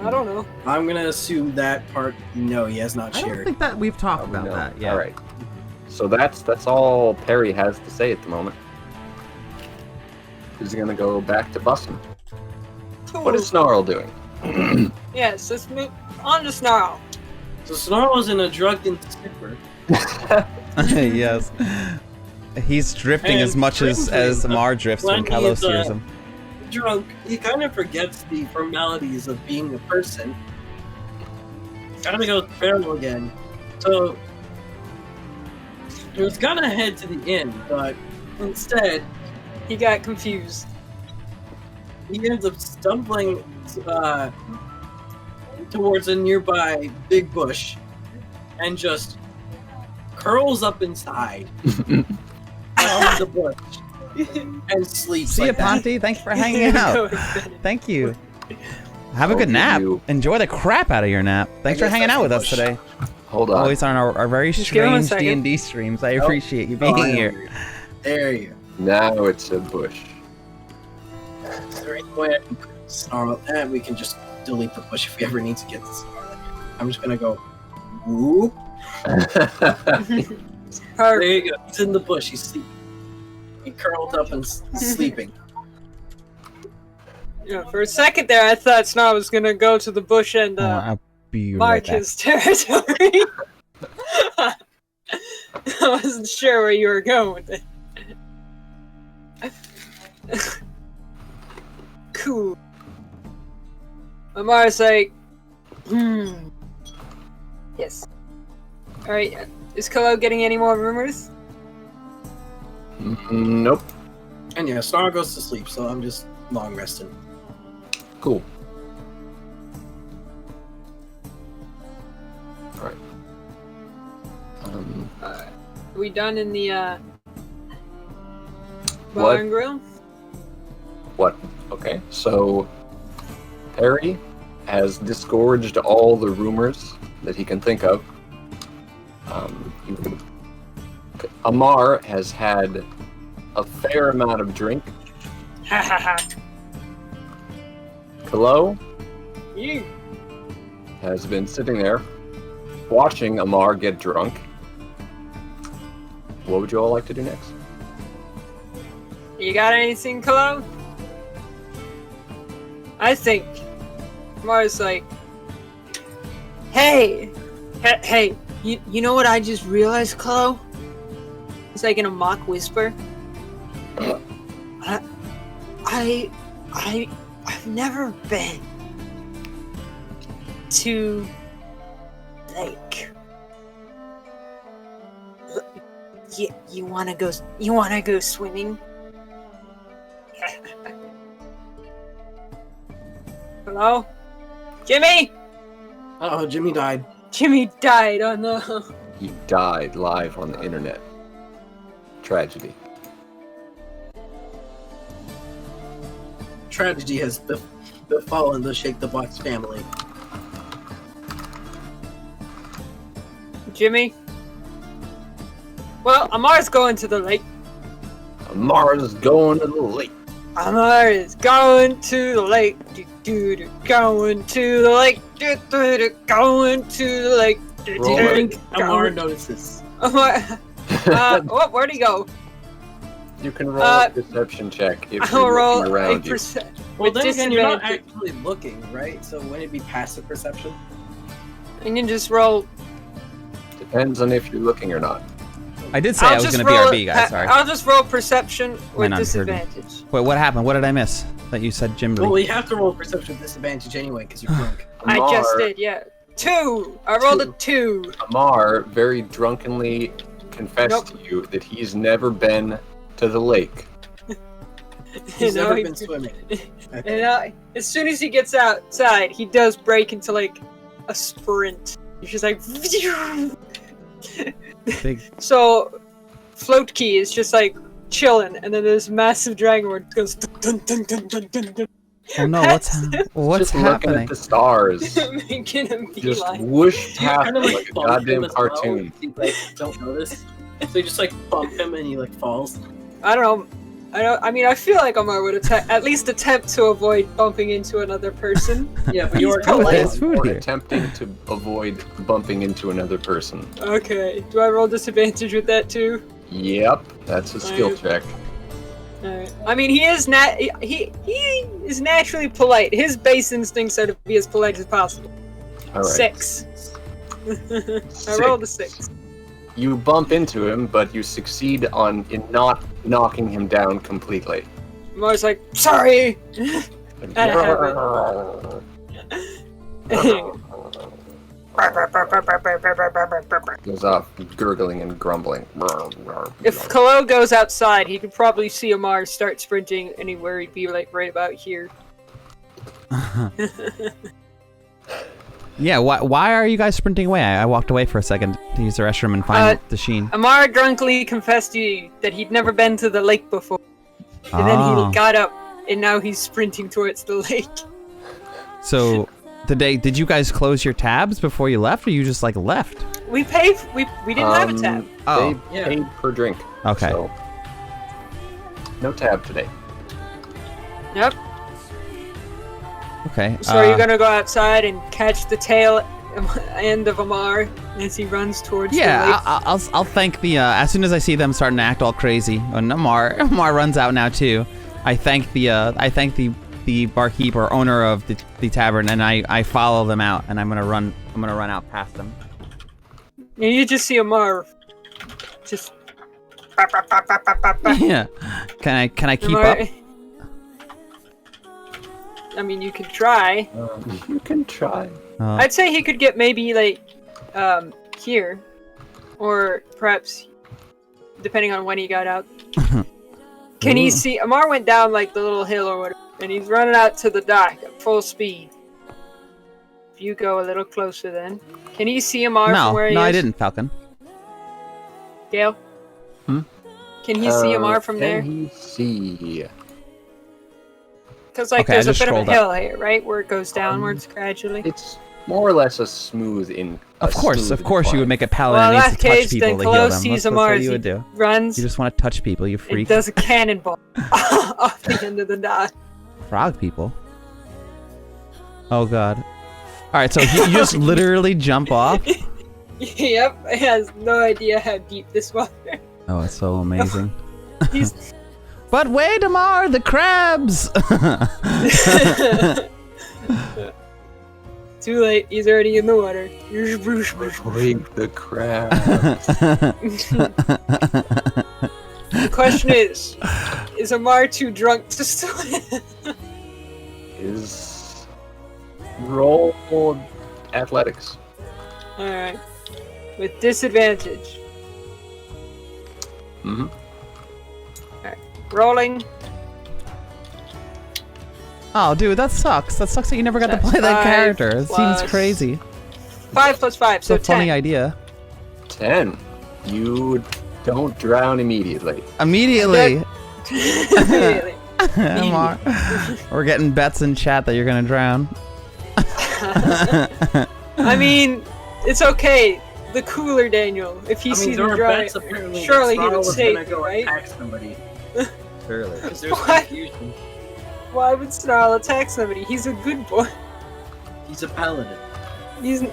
I don't know. I'm gonna assume that part, no, he has not I shared. don't think that we've talked about that yet. All right. So that's all Perry has to say at the moment. He's gonna go back to busting. What is Snarl doing? Yes, let's move on to Snarl. So Snarl is in a drunken stupor. Yes. He's drifting as much as Amar drifts when Kallow steers him. Drunk, he kind of forgets the formalities of being a person. Kind of goes feral again. So he was gonna head to the inn, but instead He got confused. he ends up stumbling towards a nearby big bush and just curls up inside on the bush and sleeps. See ya, like that. Ponty. Thanks for hanging out. Thank you. Have a good nap. Enjoy the crap out of your nap. Thanks for hanging out with us today. Hold on. Always on our very Just give him a strange second. D&D streams. I appreciate you being here. There you go. Now it's a bush. Is there any way I can put Snarl? And we can just delete the bush if we ever need to get to Snarl. I'm just gonna go. Whoop. There you go. He's in the bush. He's sleeping. He curled up and sleeping. Yeah, for a second there, I thought Snarl was gonna go to the bush and I'll be right mark back. his territory. I wasn't sure where you were going with it. Cool. Amar's like, Yes. Alright, is Kallow getting any more rumors? Nope. And yeah, Snarl goes to sleep, so I'm just long resting. Cool. Alright. Are we done in the What? bar and grill? What? Okay, so Perry has disgorged all the rumors that he can think of. Amar has had a fair amount of drink. Ha ha ha. Kallow You. has been sitting there watching Amar get drunk. What would you all like to do next? You got anything, Kallow? I think Amar's like, hey, you know what I just realized, Kallow? It's like in a mock whisper. I've never been to lake. You wanna go swimming? Hello? Jimmy? Oh, Jimmy died. Jimmy died on the... He died live on the internet. Tragedy. Tragedy has befallen the Shake the Box family. Jimmy? Well, Amar's going to the lake. Amar is going to the lake. Amar is going to the lake. Going to the lake. Going to the lake. Do you think Amar notices? Amar... where'd he go? You can roll a perception check if I'll you're roll looking a around you. Well, then again, you're not disadvantage. actually looking, right? So wouldn't it be passive perception? And you just roll. Depends on if you're looking or not. I did say I was going to BRB, guys. Sorry. I'll just roll perception with not heard me. disadvantage. Wait, what happened? What did I miss? That you said Jim. Well, you have to roll perception with disadvantage anyway, because you're drunk. I just Amar- did, yeah. 2! I rolled a 2. Amar very drunkenly confessed to you that he's never been to the lake. He's You know, never he- been swimming. And as soon as he gets outside, he does break into like a sprint. He's just like. Big. So, Float Key is just like chilling, and then this massive Dragonborn goes. Dun, dun, dun, dun, dun, dun, Oh no! What's Just looking happening? at the stars. making a Just beeline. whoosh You past kind of like like a bump him goddamn as well, cartoon. if you, like, don't notice. So you just like bump him and he like falls. I don't know. I mean, I feel like Amar would at least attempt to avoid bumping into another person. Yeah, but you're Oh, polite. there's food Or here. attempting to avoid bumping into another person. Okay. Do I roll disadvantage with that too? Yep, that's a skill I- check. Alright. I mean, he is naturally polite. His base instincts are to be as polite as possible. All right. 6. I rolled a 6. You bump into him, but you succeed in not knocking him down completely. Amar's like, sorry! Goes off gurgling and grumbling. If Kallow goes outside, he could probably see Amar start sprinting anywhere. He'd be like right about here. Yeah, why are you guys sprinting away? I walked away for a second to use the restroom and find the Sheen. Amar drunkenly confessed to you that he'd never been to the lake before. And then he got up, and now he's sprinting towards the lake. So, did you guys close your tabs before you left, or you just like left? We didn't have a tab. Oh. They paid per drink. Okay. So no tab today. Yep. Okay. So are you gonna go outside and catch the tail end of Amar as he runs towards the lake? Yeah, I'll thank the as soon as I see them starting to act all crazy, and Amar runs out now too. I thank the barkeep or owner of the tavern, and I follow them out, and I'm gonna run out past them. And you just see Amar just Yeah. Can I keep Amar, up? I mean, you could try. You can try. I'd say he could get maybe like here, or perhaps depending on when he got out. Can he see? Amar went down like the little hill or whatever, and he's running out to the dock at full speed. If you go a little closer, then can you see Amar from where he is? No, I didn't, Falcon. Gale? Can he see Amar from there? Can he see? Because like Okay, there's I a just bit of a scrolled hill here, right, where it goes downwards gradually. It's more or less a smooth Of course, you would make a paladin Well, in that needs that to touch case, people then to heal Kallow them. sees That's Amar what as you he would do. runs You just want to touch people, you and freak. does a cannonball off the end of the dock. Frog people. Oh god. Alright, so you just literally jump off? Yep, he has no idea how deep this water. Oh, it's so amazing. He's But wait, Amar, the crabs! too late. He's already in the water. Break the crab. The question is Amar too drunk to swim? Is roll athletics. Alright. With disadvantage. Mm-hmm. Rolling. Oh, dude, that sucks. That sucks that you never got to play that 5 character. It seems plus- crazy. 5 plus 5, It's so a funny 10. idea. 10. You don't drown immediately. Immediately! Immediately. Amar. We're getting bets in chat that you're gonna drown. I mean, it's okay. The cooler Daniel, if he sees him dry, surely he would save, right? Attack somebody. Surely. Because there's What? confusion. Why would Snarl attack somebody? He's a good boy. He's a paladin. He's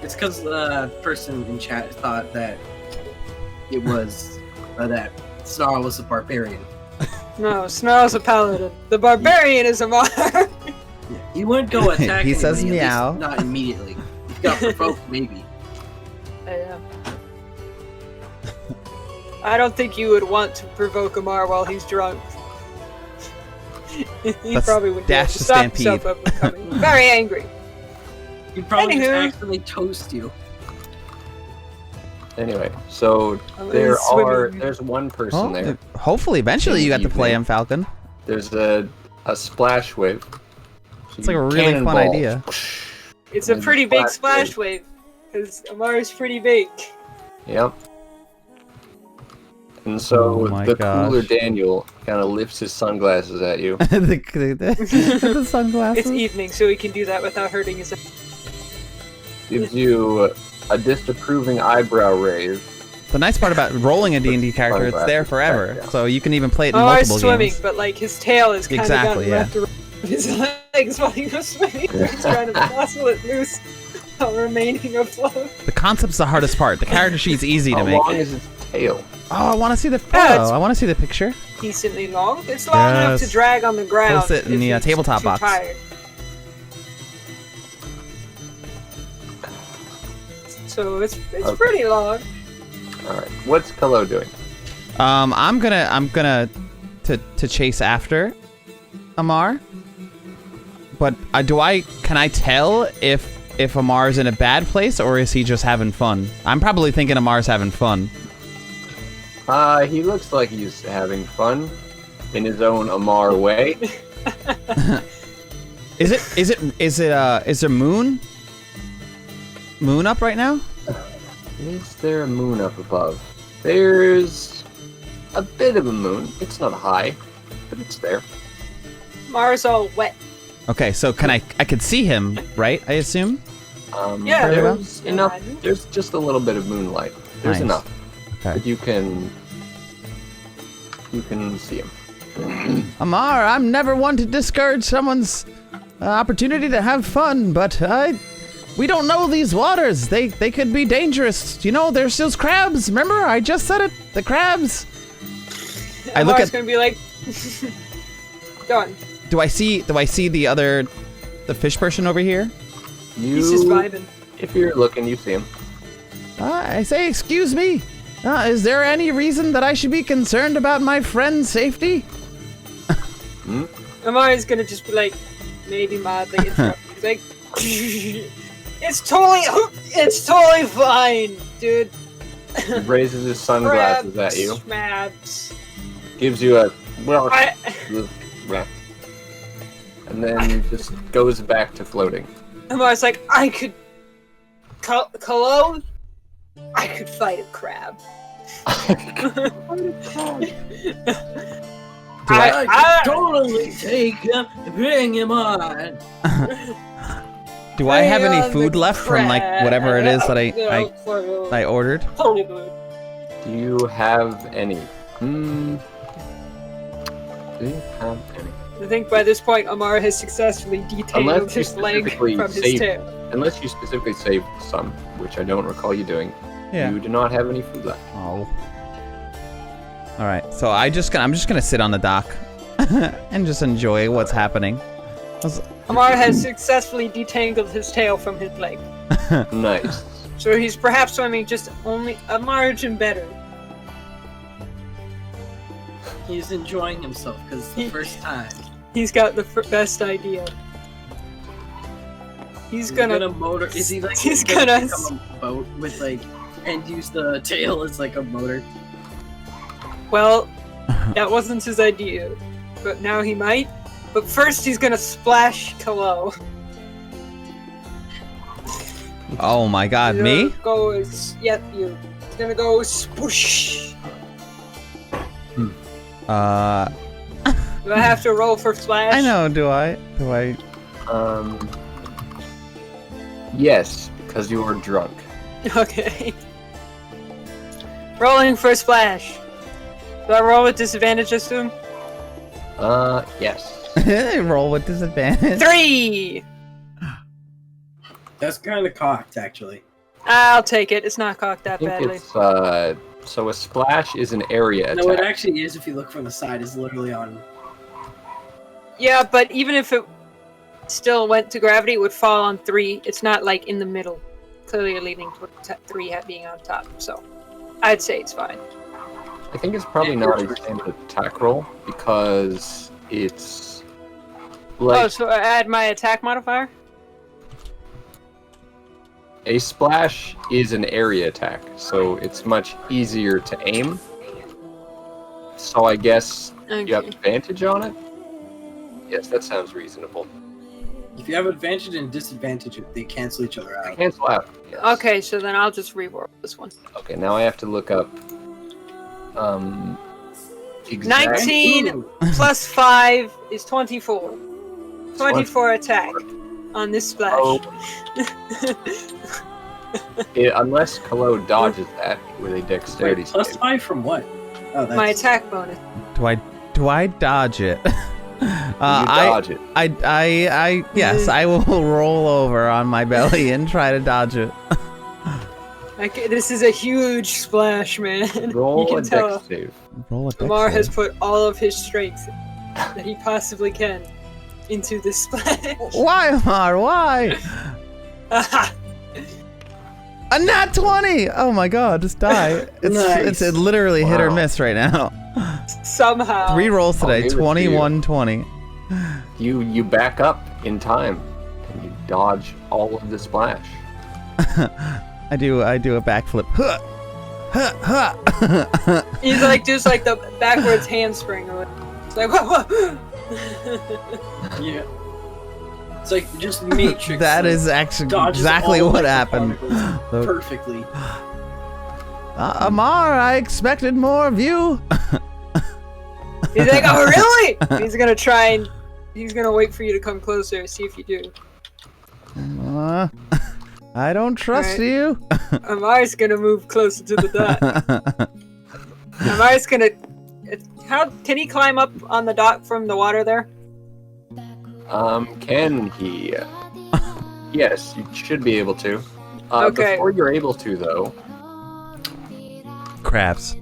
It's because the person in chat thought that it was that Snarl was a barbarian. no, Snarl's a paladin. The barbarian is Amar. He wouldn't go attack He says anybody, at meow. least not immediately. He got provoked, maybe. Yeah. I don't think you would want to provoke Amar while he's drunk. He Let's probably would dash the stop himself stampede. from becoming very angry. He'd probably just Anywho. accidentally toast you. Anyway, so there's one person Oh, there. hopefully, eventually you got to play Evening. him, Falcon. There's a splash wave. So It's like a you really fun cannonball. idea. It's a And pretty big splash splash wave, because Amar is pretty big. Yep. And so Oh my the gosh. cooler Daniel kind of lifts his sunglasses at you. the sunglasses. It's evening, so he can do that without hurting his. Gives you a disapproving eyebrow raise. The nice part about rolling a D&D character, it's there forever. Yeah. So you can even play it in Amar's multiple swimming, games. but like his tail is kind of Exactly, gotten wrapped around his legs while he was swimming. He's trying to muscle it loose while remaining afloat. The concept's the hardest part. The character sheet's easy to How make. long is its tail. Oh, I want to see the photo. Yeah, it's- I want to see the picture. Decently long. It's long enough to Yes. drag on the ground. Post it in if the, he's tabletop too box. Tired. So it's Okay. pretty long. All right. What's Kallow doing? I'm gonna to chase after Amar. But can I tell if Amar's in a bad place or is he just having fun? I'm probably thinking Amar's having fun. He looks like he's having fun in his own Amar way. Is there moon up right now? Is there a moon up above? There's a bit of a moon. It's not high, but it's there. Mars all wet. Okay, so I could see him, right? I assume. Yeah, There's yeah, enough. I do. There's just a little bit of moonlight. There's Nice. enough. Okay. But you can see him. Amar, I'm never one to discourage someone's opportunity to have fun, but we don't know these waters. They could be dangerous. You know, there's those crabs. Remember, I just said it. The crabs. I look Mars at. gonna be like, go on. Do I see the fish person over here? He's just vibing. If you're looking, you see him. I say, excuse me. Is there any reason that I should be concerned about my friend's safety? Amar's gonna just be like, maybe mildly interrupted. He's like, it's totally fine, dude. He raises his sunglasses at you. Crabs. Gives you a well, I- and then just goes back to floating. Amar's like, I could, Kallow, I could fight a crab. I could totally take him, bring him on. Do I have Bring any on food the left from like whatever it is that I I ordered? totally blue. Do you have any? Do you have any? I think by this point, Amar has successfully detangled Unless you his leg specifically from his saved, tail. unless you specifically saved some, which I don't recall you doing. Yeah. You do not have any food left. Oh. All right. So I'm just gonna sit on the dock and just enjoy what's happening. Amar has successfully detangled his tail from his leg. Nice. So he's perhaps swimming just only a margin better. He's enjoying himself because it's the first time. He's got the best idea. He's gonna motor. Is he like? he's gonna gonna become a boat with like, and use the tail as like a motor. Well, that wasn't his idea, but now he might. But first, he's gonna splash Kallow. Oh my God, me? Goes, yep, you. He's gonna go spoosh. Do Do I have to roll for splash? I know. Do I? Yes, because you are drunk. Okay. Rolling for splash. Do I roll with disadvantage, I assume? Yes. Roll with disadvantage. 3! That's kind of cocked, actually. I'll take it. It's not cocked I that think badly. it's, so a splash is an area No, it attack. actually is. If you look from the side, it's literally on. Yeah, but even if it still went to gravity, it would fall on 3. It's not like in the middle. Clearly you're leaning toward 3 being on top, so I'd say it's fine. I think it's probably not a standard attack roll because it's like Oh, so I add my attack modifier? a splash is an area attack, so it's much easier to aim. So I guess you have Okay. advantage on it? Yes, that sounds reasonable. If you have advantage and disadvantage, they cancel each other out. Cancel out. Yes. Okay, so then I'll just reroll this one. Okay, now I have to look up exact 19 Ooh. plus 5 is 24. 24 attack on this splash. Oh. Unless Kallow dodges that with a dexterity Wait, plus save. 5 from what? Oh, that's My attack bonus. Do I dodge it? You dodge it. Yes, I will roll over on my belly and try to dodge it. This is a huge splash, man. Roll you a can tell dex save. Roll a dex Amar has save. put all of his strength that he possibly can into this splash. Why, Amar? Why? A nat 20! Oh my god, just die. It's literally hit or Wow. miss right now. Somehow. 3 rolls today, give it to you. 21, 20. You back up in time, and you dodge all of the splash. I do a backflip. Huh! Huh! Huh! He's like just like the backwards handspring. It's like whoa, whoa. Yeah. It's like just Matrix. That is actually dodges exactly all what the happened. particles perfectly. Amar, I expected more of you. He's like, oh really? He's gonna try and he's gonna wait for you to come closer and see if you do. I don't trust Alright. you. Amar's gonna move closer to the dot. Amar's gonna. How can he climb up on the dock from the water there? Can he? Yes, you should be able to. Okay. Before you're able to, though, Crabs.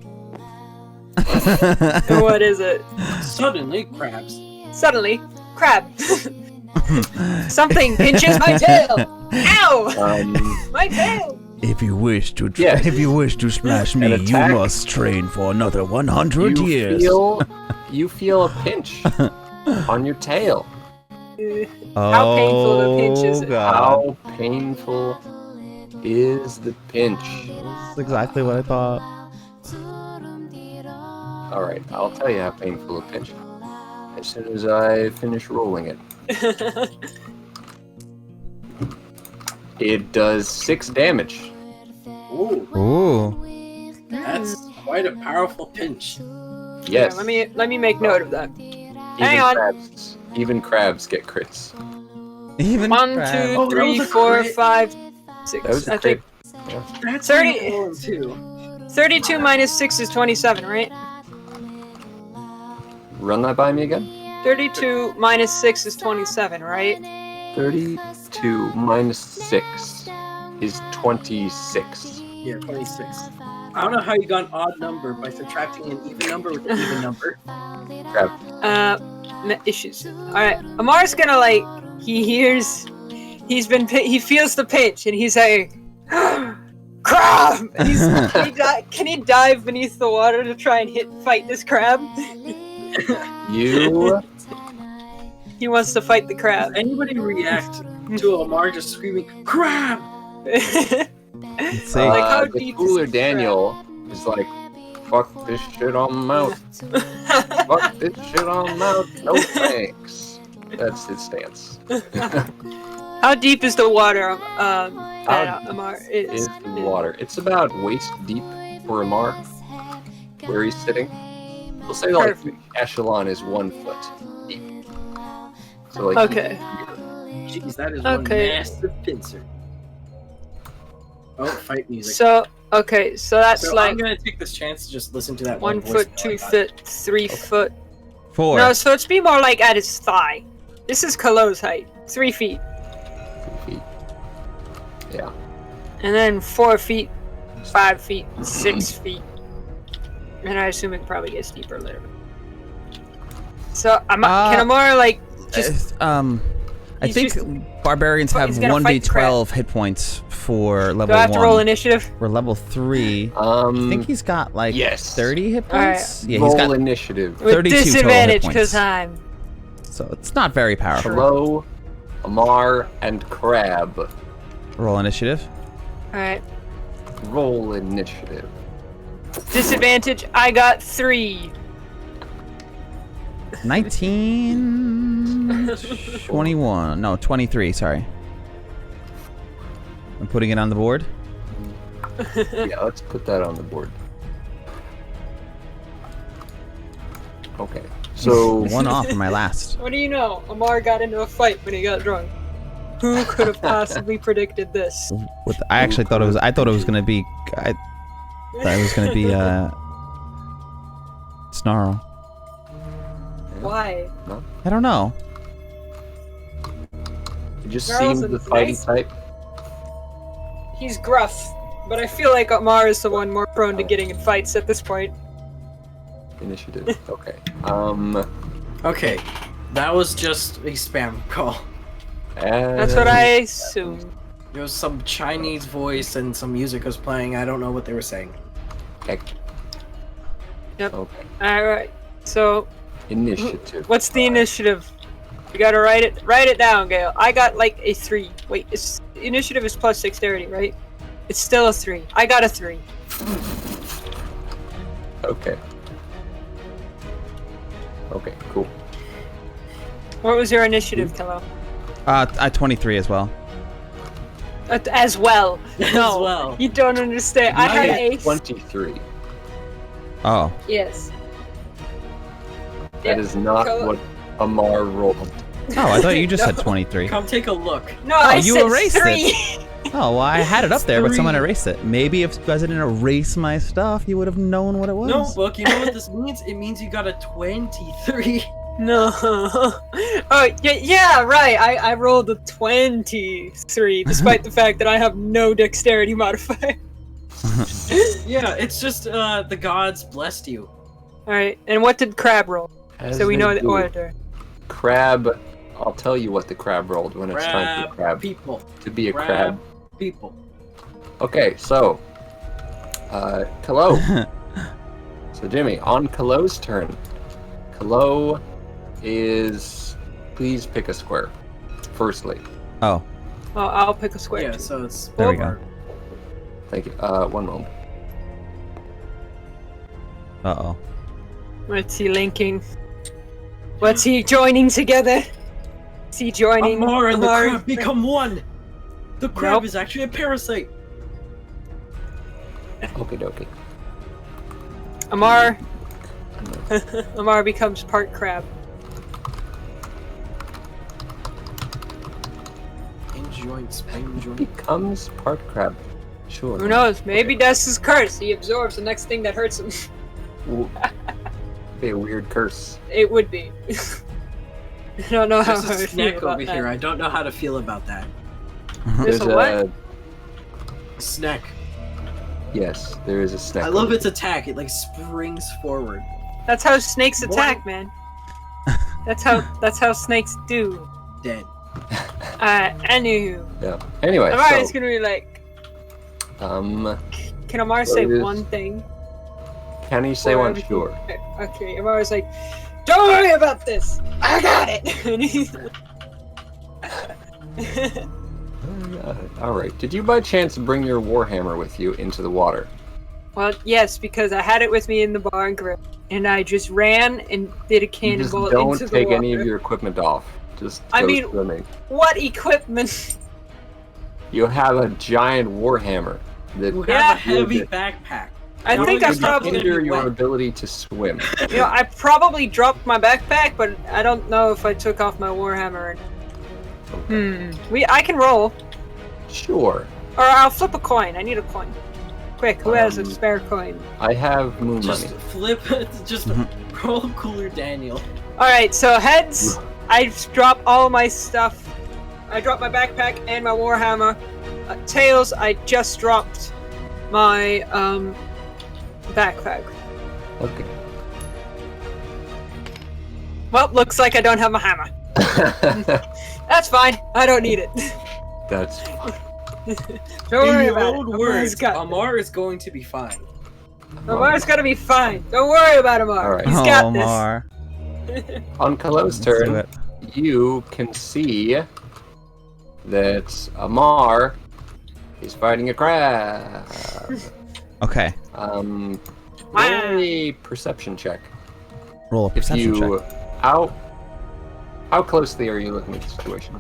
And what is it? Suddenly, crabs. Suddenly, crab. Something pinches my tail. Ow! My tail. If you wish to, Yes. if you wish to smash me, An you attack. must train for another 100 years. you feel a pinch on your tail. How painful the pinch is it? God. How painful is the pinch? That's exactly what I thought. All right, I'll tell you how painful a pinch. As soon as I finish rolling it. It does 6 damage. Ooh, Ooh. that's quite a powerful pinch. Yes. Yeah, let me make note of that. Hang on. Even crabs get crits. Even 1, crabs. 2, Oh, that 3, was a 4, crit. 5, That 6. was a I think crit. That's 30 rolling too. 32 minus 6 is 27, right? Run that by me again. 32 minus 6 is 27, right? 32 minus 6 is 26. Yeah, 26. I don't know how you got an odd number by subtracting an even number with an even number. Crab. Issues. Alright, Amar's gonna like, he feels the pinch and he's like, crab! And can he dive beneath the water to try and fight this crab? You He wants to fight the crab. Anybody react to Amar just screaming, crab! Let's see. Like, how the deep is cooler the Daniel is like, fuck this shit on mouth. Fuck this shit on mouth. No thanks. That's his stance. How deep is the water, How Amar? Is the water. It's about waist deep for Amar, where he's sitting. We'll say like the echelon is 1 foot deep. So like Okay. Jeez, that is Okay. one massive pincer. Oh, fight music. So that's So like I'm gonna take this chance to just listen to that 1 voice foot, now 2 I got. foot, 3 foot. 4. No, so it's be more like at his thigh. This is Kallow's height, 3 feet, 2 feet. Yeah. and then 4 feet, 5 feet, 6 feet, and I assume it probably gets deeper later. So can Amar like just? I he's think just- barbarians have he's gonna fight 1d12 hit points for level Do I have 1. to roll initiative? For level 3, I think he's got like yes. 30 hit Alright. points. Yeah, he's Roll got initiative. With 32 total hit disadvantage points. because I'm. So it's not very powerful. Hello, Amar, and Crab. Roll initiative. Alright. Roll initiative. Disadvantage, I got 3. 19, 21, no, 23, sorry. I'm putting it on the board. Yeah, let's put that on the board. Okay. So One off from my last. What do you know? Amar got into a fight when he got drunk. Who could have possibly predicted this? I actually thought it was. I thought it was gonna be. I thought it was gonna be Snarl. Why? I don't know. you just Snarl's seemed a the fighting nice- type. He's gruff. But I feel like Amar is the one more prone to getting in fights at this point. Initiative. Okay. Okay, that was just a spam call. That's what I assume. There was some Chinese voice and some music was playing. I don't know what they were saying. Okay. Yep. Okay. Alright, so Initiative. what's the initiative? You gotta write it down, Gale. I got like a 3. Wait, initiative is plus dexterity, right? It's still a 3. I got a 3. Okay. Okay, cool. What was your initiative, Kallow? I 23 as well. As well. No, As well. you don't understand. I had a 23. Oh. Yes. That is not what Amar rolled. Oh, I thought you just said 23. Come take a look. No, Oh, I you said erased 3. it. Oh, well, I had it up there, but someone 3. erased it. Maybe if you guys didn't erase my stuff, you would have known what it was. No, Book, you know what this means? It means you got a 23. No. Oh, yeah, right. I rolled a 23, despite the fact that I have no dexterity modifier. Yeah, it's just the gods blessed you. Alright, and what did Crab roll? As So we they know the do. order. Crab. I'll tell you what the crab rolled when it's time for crab people. to be a Crab crab. people. Okay, so Kallow. So Jimmy, on Kallow's turn. Kallow is. Please pick a square. Firstly, Oh, Oh, I'll pick a square. Yeah, too. so it's There we go. thank you. One moment. uh-oh. What's he linking? What's he joining together? Is he joining? Amar and the Amar? crab become one. The crab Nope. is actually a parasite. Okie dokie. Amar. Amar becomes part crab. Spine joint. Becomes part crab. Sure. Who knows? Maybe that's his curse. He absorbs the next thing that hurts him. Ooh. Be a weird curse. It would be. I don't know how There's I a would feel snack about over that. here. I don't know how to feel about that. There's a what? Snack. Yes, there is a snack. I love its attack. It like springs forward. That's how snakes What? attack, man. That's how snakes do. Dead. Anywho. Yeah. Anyway, Amar so is gonna be like, can Amar What say is- one thing? can you say Or one? everything- Sure. Okay, Amar is like, don't worry about this. I got it. And he's- All right. Did you by chance bring your warhammer with you into the water? Well, yes, because I had it with me in the bar and grill, and I just ran and did a You just cannonball don't into the take water. any of your equipment off. Just I go mean- swimming. What equipment? You have a giant warhammer that You Yeah. have a heavy would- backpack. I Not think only I is it probably, gonna hinder be your wet. ability to swim. I probably dropped my backpack, but I don't know if I took off my warhammer. I can roll, Sure. or I'll flip a coin. I need a coin. Quick, who has a Um, spare coin? I have moon Just money. flip. Just roll cooler, Daniel. All right, so heads, I drop all my stuff. I dropped my backpack and my warhammer. Tails, I just dropped my backpack. Okay. Well, looks like I don't have my hammer. That's fine. I don't need it. That's fine. Don't worry In about it. old Amar's words, got it. Amar is going to be fine. Amar's gonna be fine. Don't worry about Amar. All right. He's Oh, got this. Amar. On Kallow's Let's do turn, it. you can see that Amar is fighting a crab. Okay. Roll a perception check. Roll a If perception you check. how closely are you looking at the situation?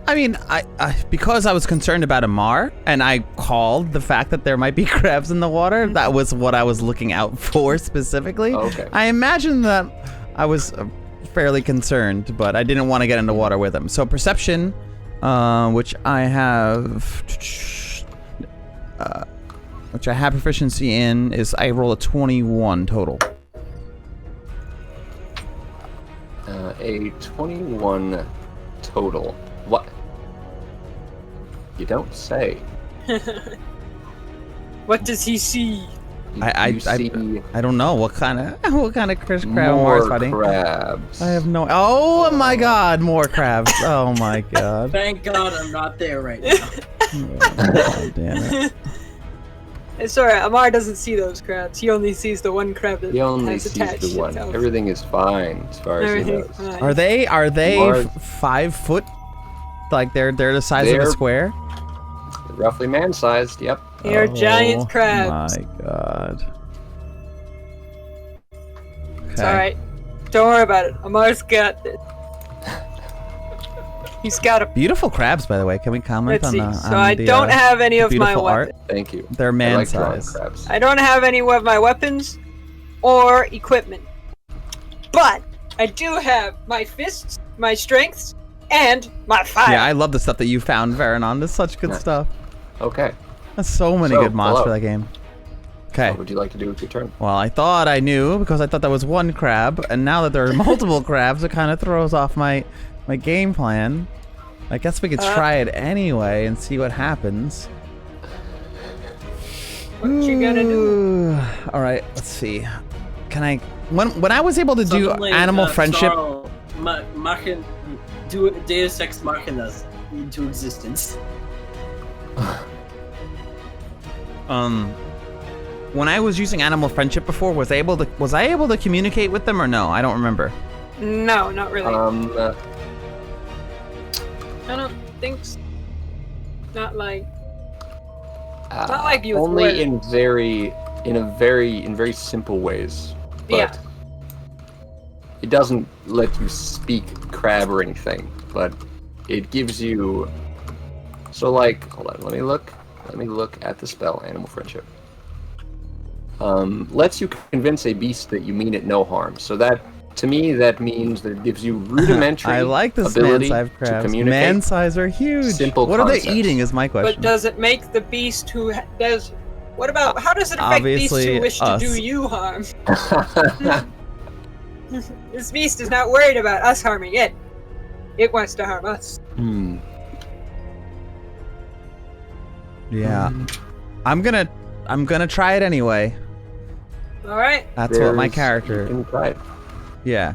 I mean, I because I was concerned about Amar, and I called the fact that there might be crabs in the water. That was what I was looking out for specifically. Okay. I imagine that I was fairly concerned, but I didn't want to get in the water with him. So perception, which I have proficiency in, is I roll a 21 total. A 21 total. What? You don't say. What does he see? I don't know what kind of crab more Amar's fighting. crabs. I have no. Oh my God! More crabs! Oh my God! Thank God I'm not there right now. Oh, damn it! Sorry, Amar doesn't see those crabs. He only sees the one crab that He only has sees attached the one. itself. Everything is fine as far as he knows. Everything's fine. Are they Amar- 5 foot? Like they're the size of a They're- square? Roughly man-sized. Yep. They are giant crabs. My God. It's alright. Don't worry about it. Amar's got this. He's got a... Beautiful crabs, by the way. Can we comment Let's see. on So I don't have any of my beautiful art? weapons. Thank you. They're I like drawing man-sized. crabs. I don't have any of my weapons or equipment. But I do have my fists, my strengths, and my fire. Yeah, I love the stuff that you found, Varanon. That's such good Nice. stuff. Okay. That's so many So, good mods hello. for that game. Okay. What would you like to do with your turn? Well, I thought I knew because I thought that was one crab, and now that there are multiple crabs, it kind of throws off my game plan. I guess we could try it anyway and see what happens. What you gonna do? Ooh. All right, let's see. Can I? When I was able to do Suddenly, animal friendship, Snarl, do Deus Ex Machinas into existence. when I was using animal friendship before, was I able to communicate with them or no? I don't remember. No, not really. I don't think so. Not like you with only words. in very simple ways. But Yeah. it doesn't let you speak crab or anything, but it gives you. So like, hold on, let me look at the spell Animal Friendship. Lets you convince a beast that you mean it no harm. So that, to me, that means that it gives you rudimentary I like this ability man-sized to crabs. communicate. Man-size are huge. Simple what are concepts. they eating is my question. But does it make the beast who does? What about? How does it affect beasts Obviously, who wish us. to do you harm? This beast is not worried about us harming it. It wants to harm us. Yeah. I'm gonna try it anyway. All right. That's what my character. You can try it. Yeah.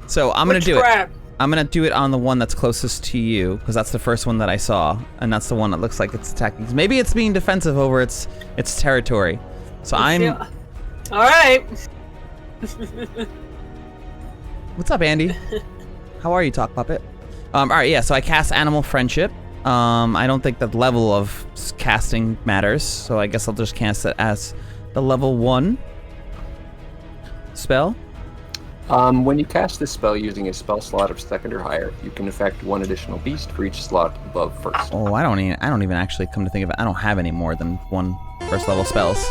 So I'm gonna Which do crab? it. I'm gonna do it on the one that's closest to you, because that's the first one that I saw, and that's the one that looks like it's attacking. Maybe it's being defensive over its territory. So I'm. All right. What's up, Andy? How are you, Talk Puppet? All right, yeah. So I cast Animal Friendship. I don't think the level of casting matters, so I guess I'll just cast it as the level 1 spell. When you cast this spell using a spell slot of second or higher, you can affect one additional beast for each slot above first. Oh, I don't even actually come to think of it. I don't have any more than 1 first level spells.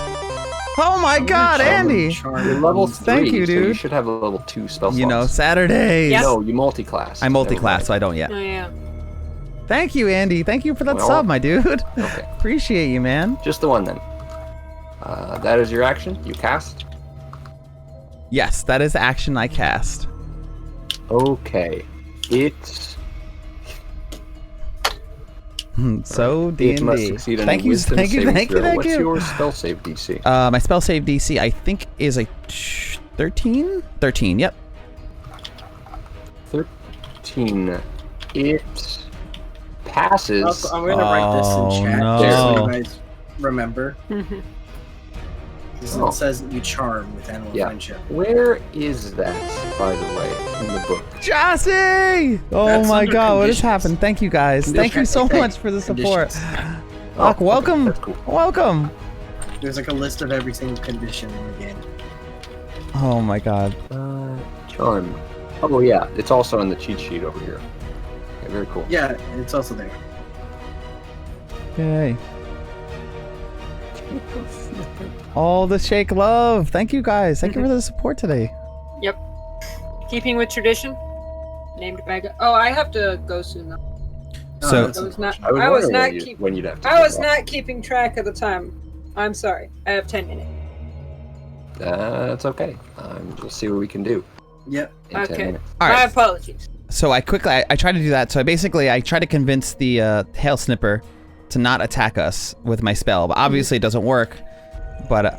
Oh my God, Andy! You're level 3, Thank you, so you dude. should have a level 2 spell slots. You know, Saturdays. Yep. No, you multi-class. I multi-class, so I don't yet. Oh yeah. Thank you, Andy. Thank you for that Well- sub, my dude. Okay, Appreciate you, man. just the one then. That is your action. You cast. Yes, that is action I cast. Okay. So It must D&D. succeed on Thank a you, wisdom thank you, saving thank you, throw. thank What's you. your spell save DC? My spell save DC, I think, is a 13? 13, yep. 13. It passes. I'm gonna write this Oh, in chat no. so you guys remember. Mhm. Because Oh. it says that you charm with animal Yeah. friendship. Where is that, by the way, in the book? Jossie! Oh That's my under God, what has conditions. happened? Thank you guys. Thank you so Okay, much for the support. conditions. Doc, okay, welcome. That's cool. Welcome. There's like a list of every single condition in the game. Oh my God. Charm. Oh yeah, it's also in the cheat sheet over here. Okay, very cool. Yeah, it's also there. Yay. All the shake love. Thank you guys. Thank you for the support today. Yep. Keeping with tradition. Named bag. Oh, I have to go soon though. So- that's I was not. I was, I was wondering not when, keep. when you'd have to. I take was off. not keeping track of the time. I'm sorry. I have 10 minutes. That's okay. We'll see what we can do Yep. in 10 Okay. minutes. All My right. apologies. So I tried to do that. So I tried to convince the hail snipper to not attack us with my spell, but obviously it doesn't work. but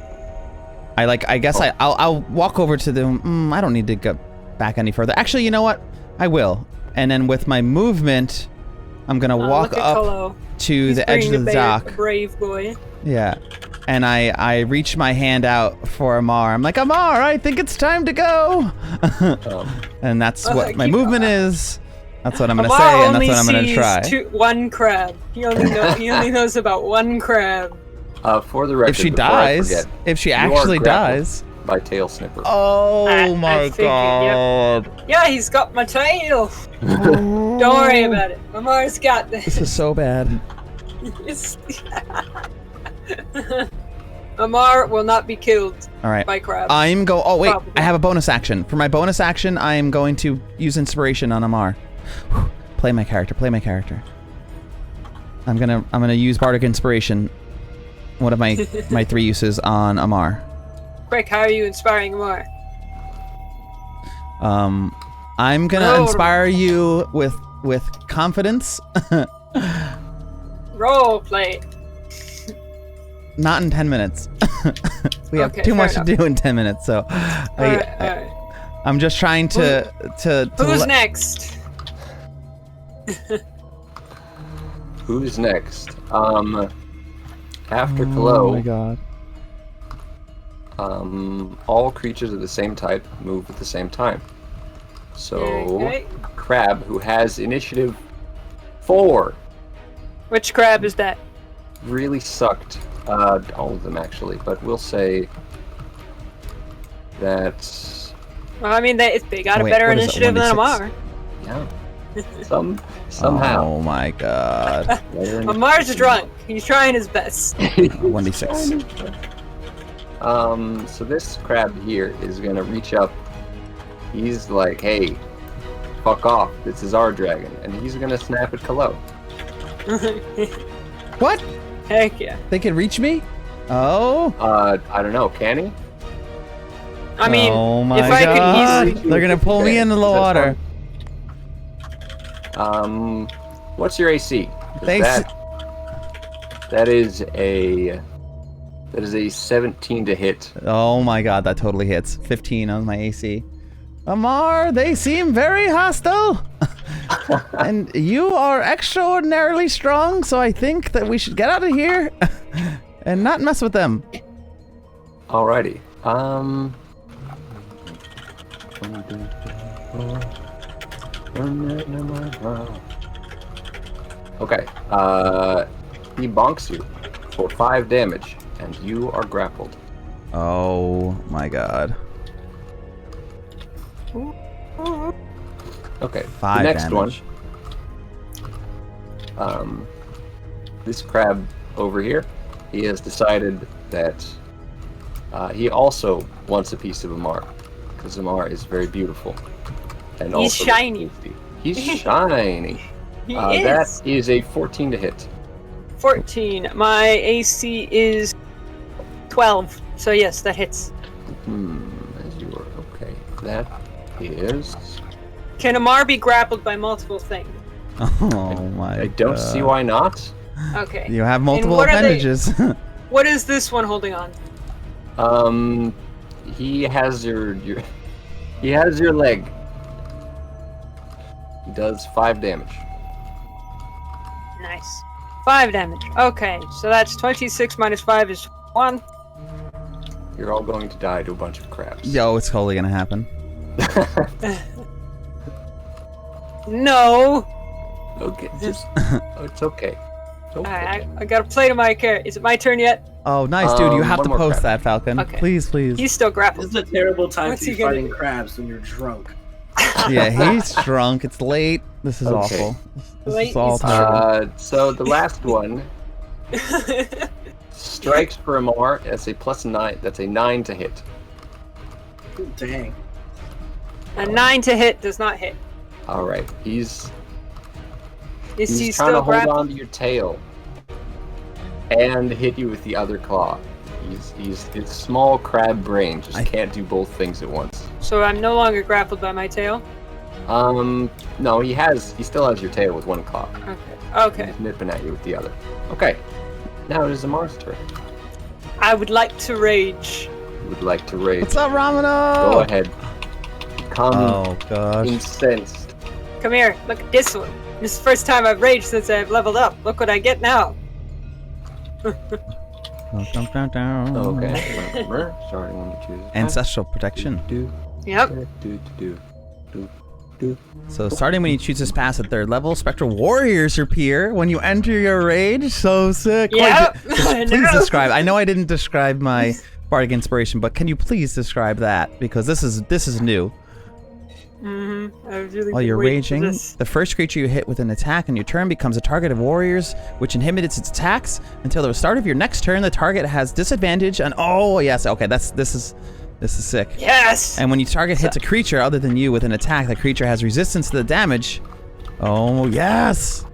I guess I'll walk over to them. I don't need to go back any further. Actually, you know what? I will. And then with my movement, I'm gonna walk up Kallow. to the edge of the dock. A brave boy. Yeah. And I reach my hand out for Amar. I'm like, Amar, I think it's time to go. And that's what my movement is. That's what I'm gonna say, and that's what I'm gonna try. One crab. He only knows about one crab. For the record, If she dies, if she actually dies. By tail snipper. Oh my god. Yep. Yeah, he's got my tail. Don't worry about it. Amar's got this. This is so bad. Amar will not be killed by crabs. Oh wait, Probably. I have a bonus action. For my bonus action, I am going to use inspiration on Amar. Play my character. I'm gonna use bardic inspiration. One of my 3 uses on Amar. Quick, how are you inspiring Amar? I'm gonna inspire you with confidence. Role play. Not in 10 minutes. We have too much to do in 10 minutes, so I'm just trying to Who's next? Who's next? After Kallow. Oh my god. All creatures of the same type move at the same time. So, Crab, who has initiative 4. Which crab is that? Really sucked. All of them actually, but we'll say that. Well, I mean, they got a better initiative than Amar. Yeah. Somehow. Oh my god. Amar's drunk. He's trying his best. 1d6. So this crab here is gonna reach up. He's like, hey, fuck off. This is our dragon. And he's gonna snap at Kallow. What? Heck yeah. They can reach me? Oh? I don't know. Can he? I mean, oh my if I god. could easily... They're gonna pull me into the water. What's your AC? That is a 17 to hit. Oh my god, that totally hits. 15 on my AC. Amar, they seem very hostile. And you are extraordinarily strong, so I think that we should get out of here and not mess with them. Alrighty. Okay. He bonks you for 5 damage, and you are grappled. Oh my god. Okay. 5 the next damage. one. This crab over here, he has decided that he also wants a piece of Amar, because Amar is very beautiful. And He's also shiny. He's shiny. He is. That is a 14 to hit. 14. My AC is 12. So yes, that hits. As you are okay. That is. Can Amar be grappled by multiple things? Oh my god. I don't see why not. Okay. You have multiple appendages. What is this one holding on? He has your he has your leg. He does 5 damage. Nice. 5 damage. Okay, so that's 26 minus 5 is 1. You're all going to die to a bunch of crabs. Yo, it's totally gonna happen. No. Okay, just it's okay. It's okay. Alright, I gotta play to my character. Is it my turn yet? Oh, nice, dude. You have one to more post crab. that, Falcon. Okay. Please, please. He's still This grappled. is a terrible time What's to he be gonna fighting do? crabs when you're drunk. Yeah, he's drunk. It's late. This is Okay. awful. This Late is all is terrible. So the last one strikes for Amar. That's a +9. That's a 9 to hit. Dang. A 9 to hit does not hit. All right, he's Is he trying still to hold grappled? on to your tail and hit you with the other claw. His small crab brain just can't do both things at once. So I'm no longer grappled by my tail? No, he still has your tail with one claw. Okay. Okay. He's nipping at you with the other. Okay, now it is Amar's turn. I would like to rage. Would like to rage. What's up, Ramino? Go ahead. Come Oh gosh. incensed. Come here, look at this one. This is the first time I've raged since I've leveled up. Look what I get now. Okay. Starting when you choose. Ancestral protection. Yep. So starting when you choose this pass at 3rd level, spectral warriors appear when you enter your rage. So sick. Yep. Please describe. I know I didn't describe my bardic inspiration, but can you please describe that, because this is new. I was really While you're waiting for raging, this. the first creature you hit with an attack on your turn becomes a target of warriors, which inhibits its attacks until the start of your next turn. The target has disadvantage on. Oh yes, okay, this is sick. Yes. And when you target hits a creature other than you with an attack, the creature has resistance to the damage. Oh yes.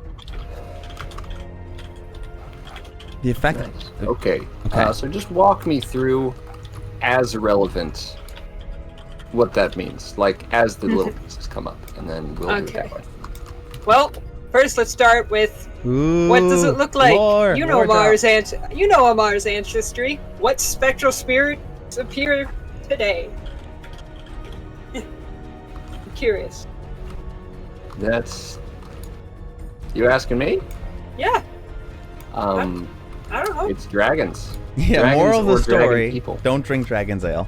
The effect. Nice. Okay. Okay. So just walk me through, as relevant, what that means. Like as the little pieces come up, and then we'll do it that way. Well, first let's start with what does it look like? Lore. You know Amar's ancestry. What spectral spirits appear today? I'm curious. That's. You asking me? Yeah. I don't know. It's dragons. Yeah, Dragons moral of the or dragon story: people. don't drink dragon's ale.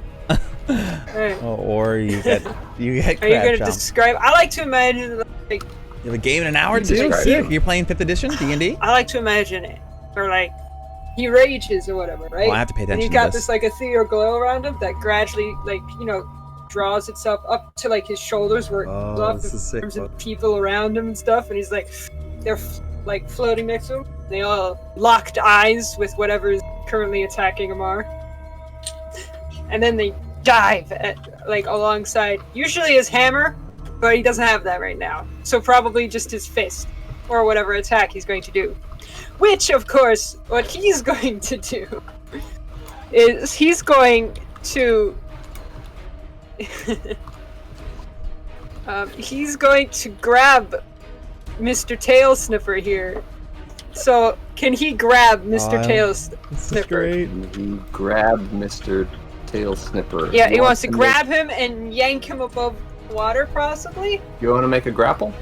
Alright. Or you get Are you crab gonna chomp. describe? I like to imagine like You have a game in an hour You too. describe Sick. it. You're playing 5th edition D&D. I like to imagine it, or like he rages or whatever, right? Oh, I have to pay And attention he's to got this. this like ethereal glow around him that gradually, like draws itself up to like his shoulders where it Oh, goes off this is sick, arms and bud. people around him and stuff, and he's like, they're like floating next to him. They all locked eyes with whatever is currently attacking Amar, and then they dive at like alongside, usually his hammer, but he doesn't have that right now, so probably just his fist or whatever attack he's going to do. Which, of course, what he's going to do is he's going to he's going to grab Mr. Tail Sniffer here. So, can he grab Mr. Tail This is Sniffer? great. You grab Mr. Tail Snipper. Yeah, he You wants to want grab him and yank him above water, possibly. You want to make a grapple?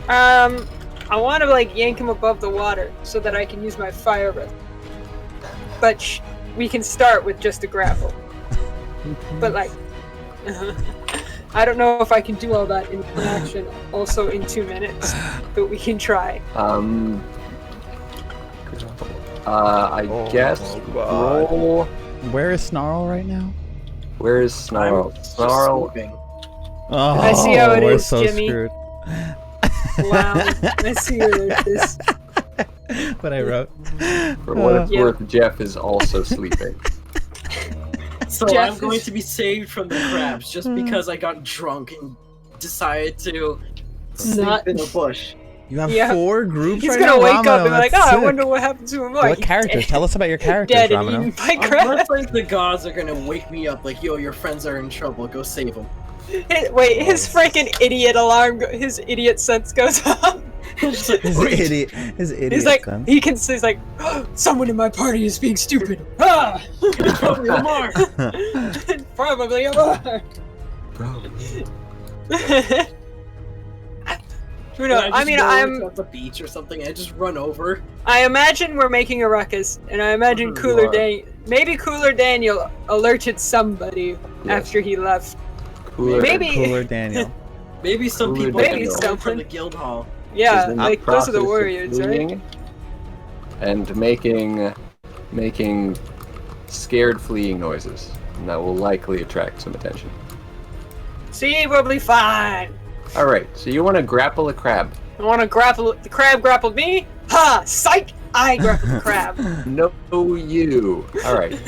I want to like yank him above the water so that I can use my fire breath. But we can start with just a grapple. But like, I don't know if I can do all that in action also in 2 minutes, but we can try. I guess roll. Where is Snarl right now? Where is Snarl? I'm just Snarl. sleeping. Oh, I see how it we're is, so Jimmy. screwed. Wow, I see where this. What I wrote. For what it's Yeah. worth, Geoff is also sleeping. So Jeff I'm going is- to be saved from the crabs just because I got drunk and decided to sleep Not- in a bush. You have Yeah. 4 groups He's right gonna now? wake up Ramino, and be like, that's "Oh, I sick. wonder what happened to him." What characters? Tell us about your characters, Dead and Ramino. eaten by I'm crabs. like the gods are gonna wake me up like, yo, your friends are in trouble, go save them. Wait, his freaking idiot alarm, his idiot sense goes off. Just like, His "Wait." idiot. His idiot. He's like, son. he's like, someone in my party is being stupid. Ah! Probably Amar. Probably Amar. Who knows? And I mean, just go I'm. at the beach or something and I just run over. I imagine we're making a ruckus, and I imagine Mhm, Cooler you are. Dan. Maybe Cooler Daniel alerted somebody Yes. after he left. Cooler. Maybe- Cooler Daniel. Maybe some Cooler people Maybe get something. home from the guild hall. Yeah, is in the like those are the process of warriors, right? fleeing And making scared fleeing noises. And that will likely attract some attention. See, we'll be fine. Alright, so you want to grapple a crab. I want to grapple. The crab grappled me. Ha! Psych! I grappled the crab. No, you. Alright,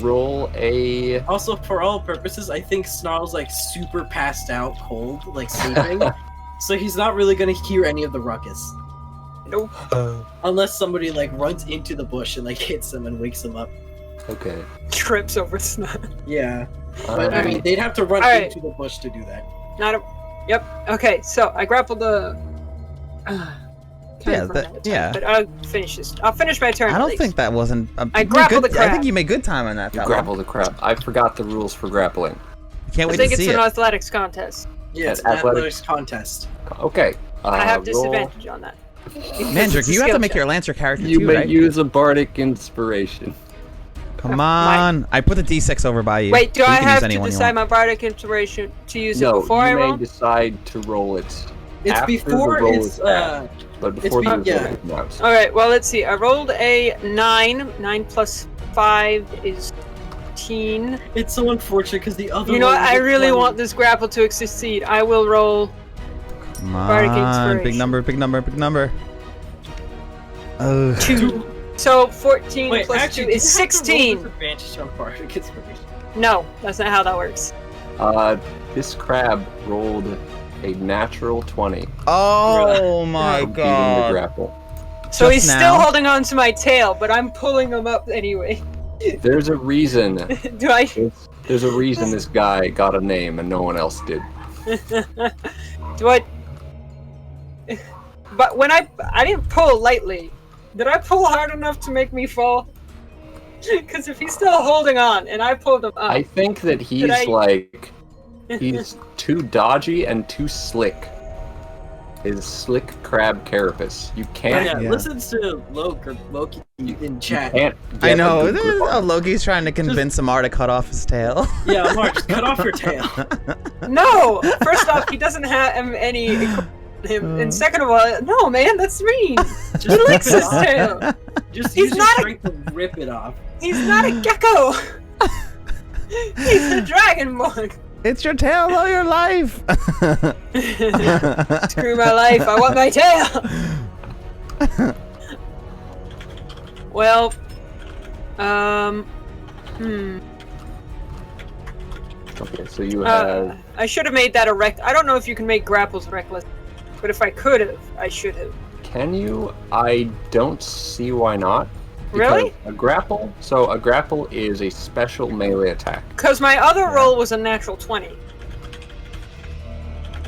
roll a. Also, for all purposes, I think Snarl's like super passed out cold, like sleeping. So he's not really gonna hear any of the ruckus. Nope. Unless somebody like runs into the bush and like hits him and wakes him up. Okay. Trips over snot. Yeah. But I Alright. mean, they'd have to run Alright. into the bush to do that. Not a. Yep. Okay. So I grappled the. Yeah, Kind of yeah. But I'll finish this. I'll finish my turn. I don't please. think that wasn't. I grappled the I think crab. you made good time on that. You Kallow. grapple the crab. I forgot the rules for grappling. Can't I wait think to it's see an it. athletics contest. Yeah, it's At an athletics- athletics contest. Okay. I have roll. disadvantage on that. Mandrick, you have to make your Lancer character You too, may right? use a bardic inspiration. Come on. I put the D6 over by you. Wait, do so you I can have use to anyone you decide want. my bardic inspiration to use it No, before I you roll? may decide to roll it. It's after before the roll it's is passed, but before the yeah. result is announced. Alright, well, let's see. I rolled a 9. 9 plus 5 is 15. It's so unfortunate because the other. You know one what? was I a really 20. want this grapple to succeed. I will roll. Come Bardic on. Big inspiration. number, big number, big number. Ugh. 2. So 14 Wait, plus actually, 2 is do you have to roll 16. disadvantage on bardic inspiration? No, that's not how that works. This crab rolled a natural 20. Oh my for beating the god. grapple. So Just he's now? still holding on to my tail, but I'm pulling him up anyway. There's a reason. Do I? There's a reason this guy got a name and no one else did. Do I? But when I didn't pull lightly. Did I pull hard enough to make me fall? Because if he's still holding on and I pulled him up, I think that he's he's too dodgy and too slick. His slick crab carapace. You can't. Yeah. Listen to Loki in chat. Can't I get a know. good grip on him. Loki's trying to convince Amar to cut off his tail. Yeah, Mark, just cut off your tail. no. First off, he doesn't have any. And second of all, no, man, that's mean. Just He licks rip it his off. tail. Just He's use your not a- strength to rip it off. He's not a gecko. He's a dragonborn. It's your tail all your life. Screw my life. I want my tail. Well, Okay, so you have. I should have made that a I don't know if you can make grapples reckless, but if I could have, I should have. Can you? I don't see why not. Because Really? A grapple. So a grapple is a special melee attack. Because my other roll was a natural 20.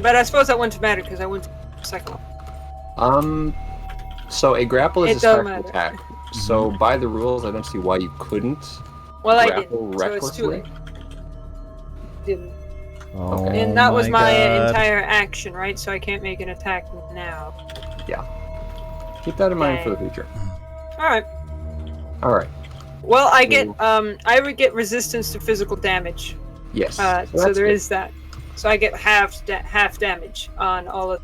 But I suppose that wouldn't matter because I went to second one. So a grapple is It a don't special matter. attack. So by the rules, I don't see why you couldn't Well, I grapple didn't, so it's too recklessly. late. Didn't. Oh And that was my God. entire action, right? So I can't make an attack now. Keep that in mind for the Okay. future. Alright. All right. Well, I get, Cool. I would get resistance to physical damage. Yes. So that's there good. is that. So I get half damage on all of,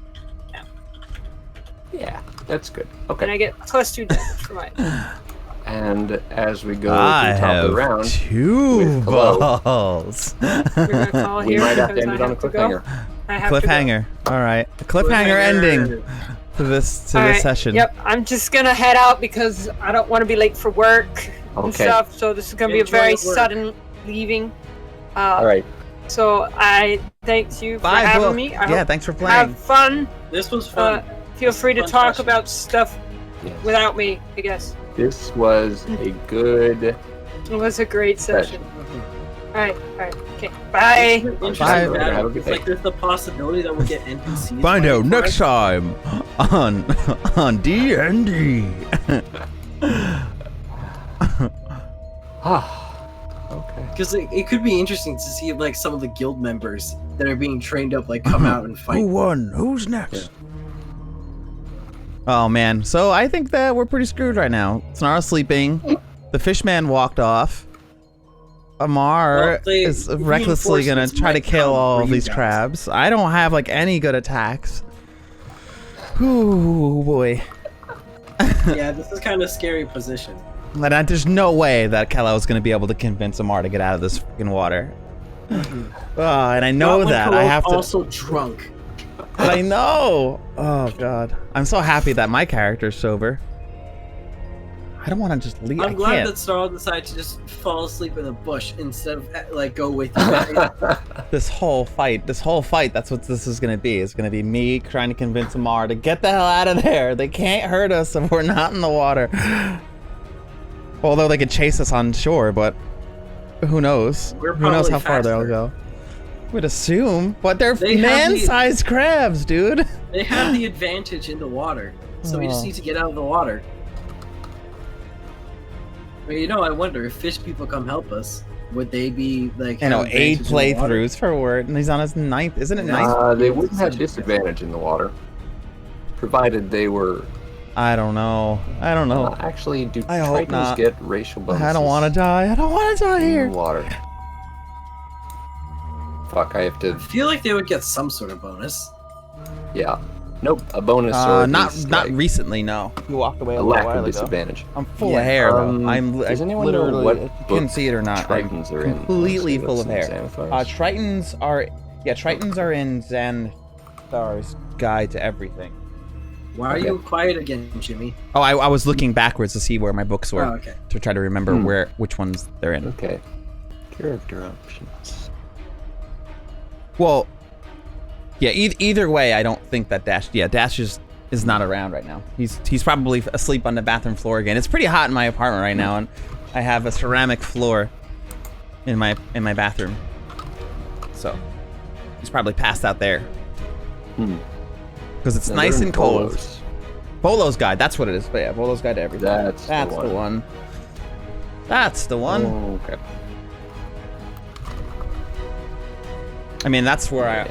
Yeah, that's good. and Okay. I get +2 damage for my. And as we go I to the top of have the round, 2 with Kallow. balls. We're gonna call we here might have to because end I it on a have to go. cliffhanger. I have to go. Cliffhanger. All right. Cliffhanger ending to this Alright, session. Yep, I'm just gonna head out because I don't want to be late for work and Okay. stuff. So this is gonna be a Enjoy very your work. sudden leaving. All right. So I thank you for Bye, having Book. me. I Yeah, hope thanks for you playing. have fun. This was fun. Feel free to Fun talk session. about stuff Yes. without me, I guess. This was a good It was a great session. session. Alright, okay. Bye. Interesting Bye. battle. Have a good It's day. like there's the possibility that we'll get NPCs. Find out fighting next for us. time on D&D. Okay. Because it could be interesting to see like some of the guild members that are being trained up like come out and Who fight. won? Who's next? Oh man, so I think that we're pretty screwed right now. Snarl's sleeping. The fishman walked off. Amar Well, they- is recklessly gonna reinforcements try to might kill come all for of you these guys. crabs. I don't have like any good attacks. Ooh boy. Yeah, this is kind of a scary position. There's no way that Kallow is gonna be able to convince Amar to get out of this freaking water. And I know Not when that I Kallow's have to. also drunk. But I know. Oh god, I'm so happy that my character's sober. I don't want to just leave. I'm I glad can't. that Snarl decided to just fall asleep in the bush instead of like go with you guys. This whole fight, that's what this is gonna be. It's gonna be me trying to convince Amar to get the hell out of there. They can't hurt us if we're not in the water. Although they could chase us on shore, but who knows? We're Who knows probably how far they'll faster. go? We'd assume, but they're They have the- man-sized crabs, dude. They have the advantage in the water. So we just need to get out of the water. Well, I wonder if fish people come help us, would they be like? You know, have 8 advantage in the water? playthroughs for Word, and he's on his 9th. Isn't it 9th? They wouldn't have disadvantage in the water, provided they were. I don't know. Actually, do I hope Tritons not. get racial bonuses? I don't want to die. I don't want to die in here. the water. Fuck, I have to. I feel like they would get some sort of bonus. Yeah. Nope, a bonus or at not least, not like, recently. No, you walked away a a lack while of ago. disadvantage. I'm full Yeah, of hair though. does anyone know literally, what you book can see it or not. I'm Tritons are in? completely full of hair. Xanathar's? Tritons are in Xanathar's Guide to Everything. Why are you quiet again, Jimmy? Oh, I was looking backwards to see where my books were Oh, okay. to try to remember which ones they're in. Okay. Character options. Well, yeah. Either way, I don't think that Dash. Yeah, Dash is not around right now. He's probably asleep on the bathroom floor again. It's pretty hot in my apartment right now, and I have a ceramic floor in my bathroom. So he's probably passed out there. Because it's nice and cold. Bolo's Guide, that's what it is. But yeah, Bolo's Guide to Everything. That's the one. That's the one. Oh, okay. I mean, that's where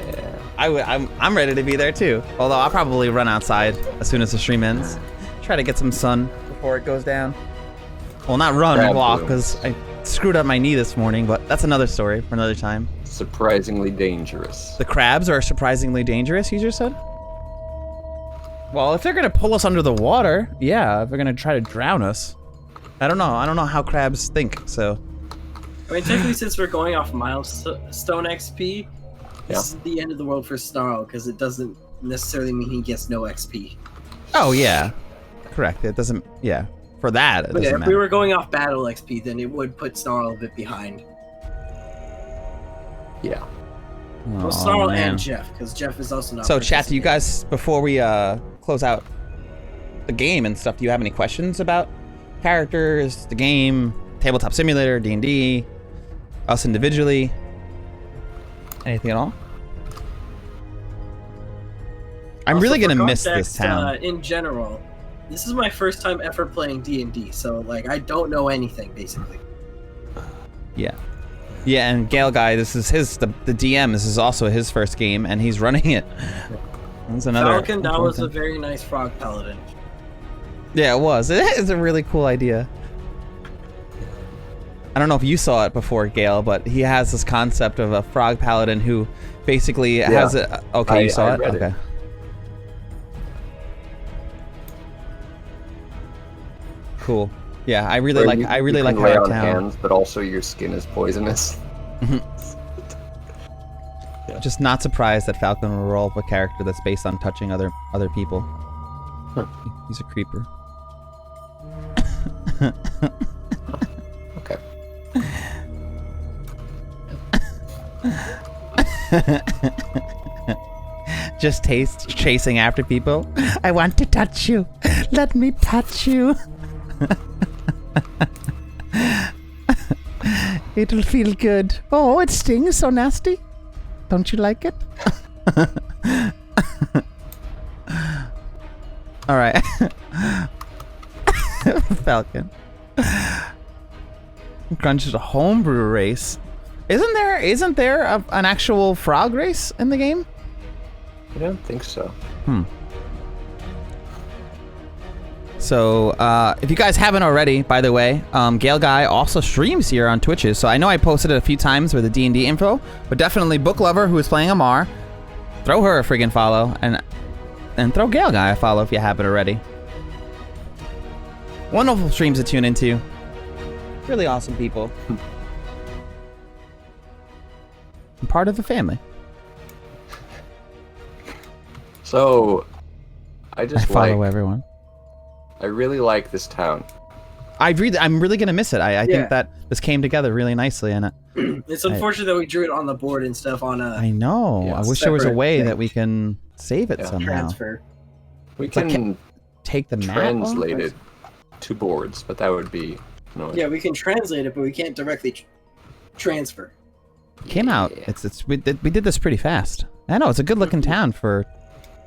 I'm ready to be there too. Although I'll probably run outside as soon as the stream ends. Try to get some sun before it goes down. Well, not run, walk, because I screwed up my knee this morning, but that's another story for another time. Surprisingly dangerous. The crabs are surprisingly dangerous, you just said? Well, if they're gonna pull us under the water, yeah, if they're gonna try to drown us. I don't know how crabs think, so. I mean, technically, since we're going off milestone XP, this is the end of the world for Snarl, because it doesn't necessarily mean he gets no XP. Oh, yeah. Correct. It doesn't, yeah. For that, it But yeah, doesn't if we matter. were going off battle XP, then it would put Snarl a bit behind. Yeah. Well, Snarl and Geoff, because Geoff is also not. So, chat, do you guys, before we close out the game and stuff, do you have any questions about characters, the game, Tabletop Simulator, D&D, us individually? Anything at all? I'm Also, really for gonna miss context, this town. In general, this is my first time ever playing D&D, so like I don't know anything basically. Yeah. Yeah, and Galeguy, this is the DM. This is also his first game, and he's running it. That's another. Falcon, that was a very nice frog paladin. Yeah, it was. It is a really cool idea. I don't know if you saw it before, Gale, but he has this concept of a frog paladin who basically has a. Okay, you saw it. read Okay. it. Cool. Yeah, I really like. I really you like can lay how on town. hands, but also your skin is poisonous. Just not surprised that Falcon will roll up a character that's based on touching other people. He's a creeper. Okay. Just chasing after people. I want to touch you. Let me touch you. It'll feel good. Oh, it stings so nasty. Don't you like it? All right. Falcon. Grunge is a homebrew race. Isn't there an actual frog race in the game? I don't think so. So, if you guys haven't already, by the way, Galeguy also streams here on Twitches. So I know I posted it a few times with the D&D info, but definitely Book Lover, who is playing Amar, throw her a friggin' follow, and throw Galeguy a follow if you haven't already. Wonderful streams to tune into. Really awesome people. I'm part of the family. So, I follow everyone. I really like this town. I'm really gonna miss it. I think that this came together really nicely, and It's unfortunate that we drew it on the board and stuff on a I know. Yeah, I wish there was a separate way thing. that we can save it somehow. transfer. We like can Take the map. translate off? it to boards, but that would be annoying. Yeah, we can translate it, but we can't directly transfer. Came out. Yeah. We did this pretty fast. I know it's a good looking town for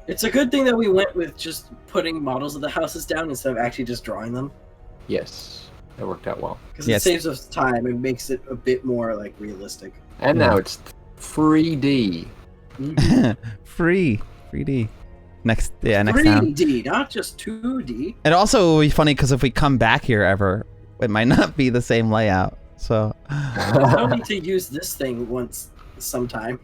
It's a good thing that we went with just putting models of the houses down instead of actually just drawing them. Yes, that worked out well. Because it saves us time and makes it a bit more like realistic. And now it's 3D. Free 3D. Next round. 3D, not just 2D. And also, it will be funny because if we come back here ever, it might not be the same layout. So I don't need to use this thing sometime.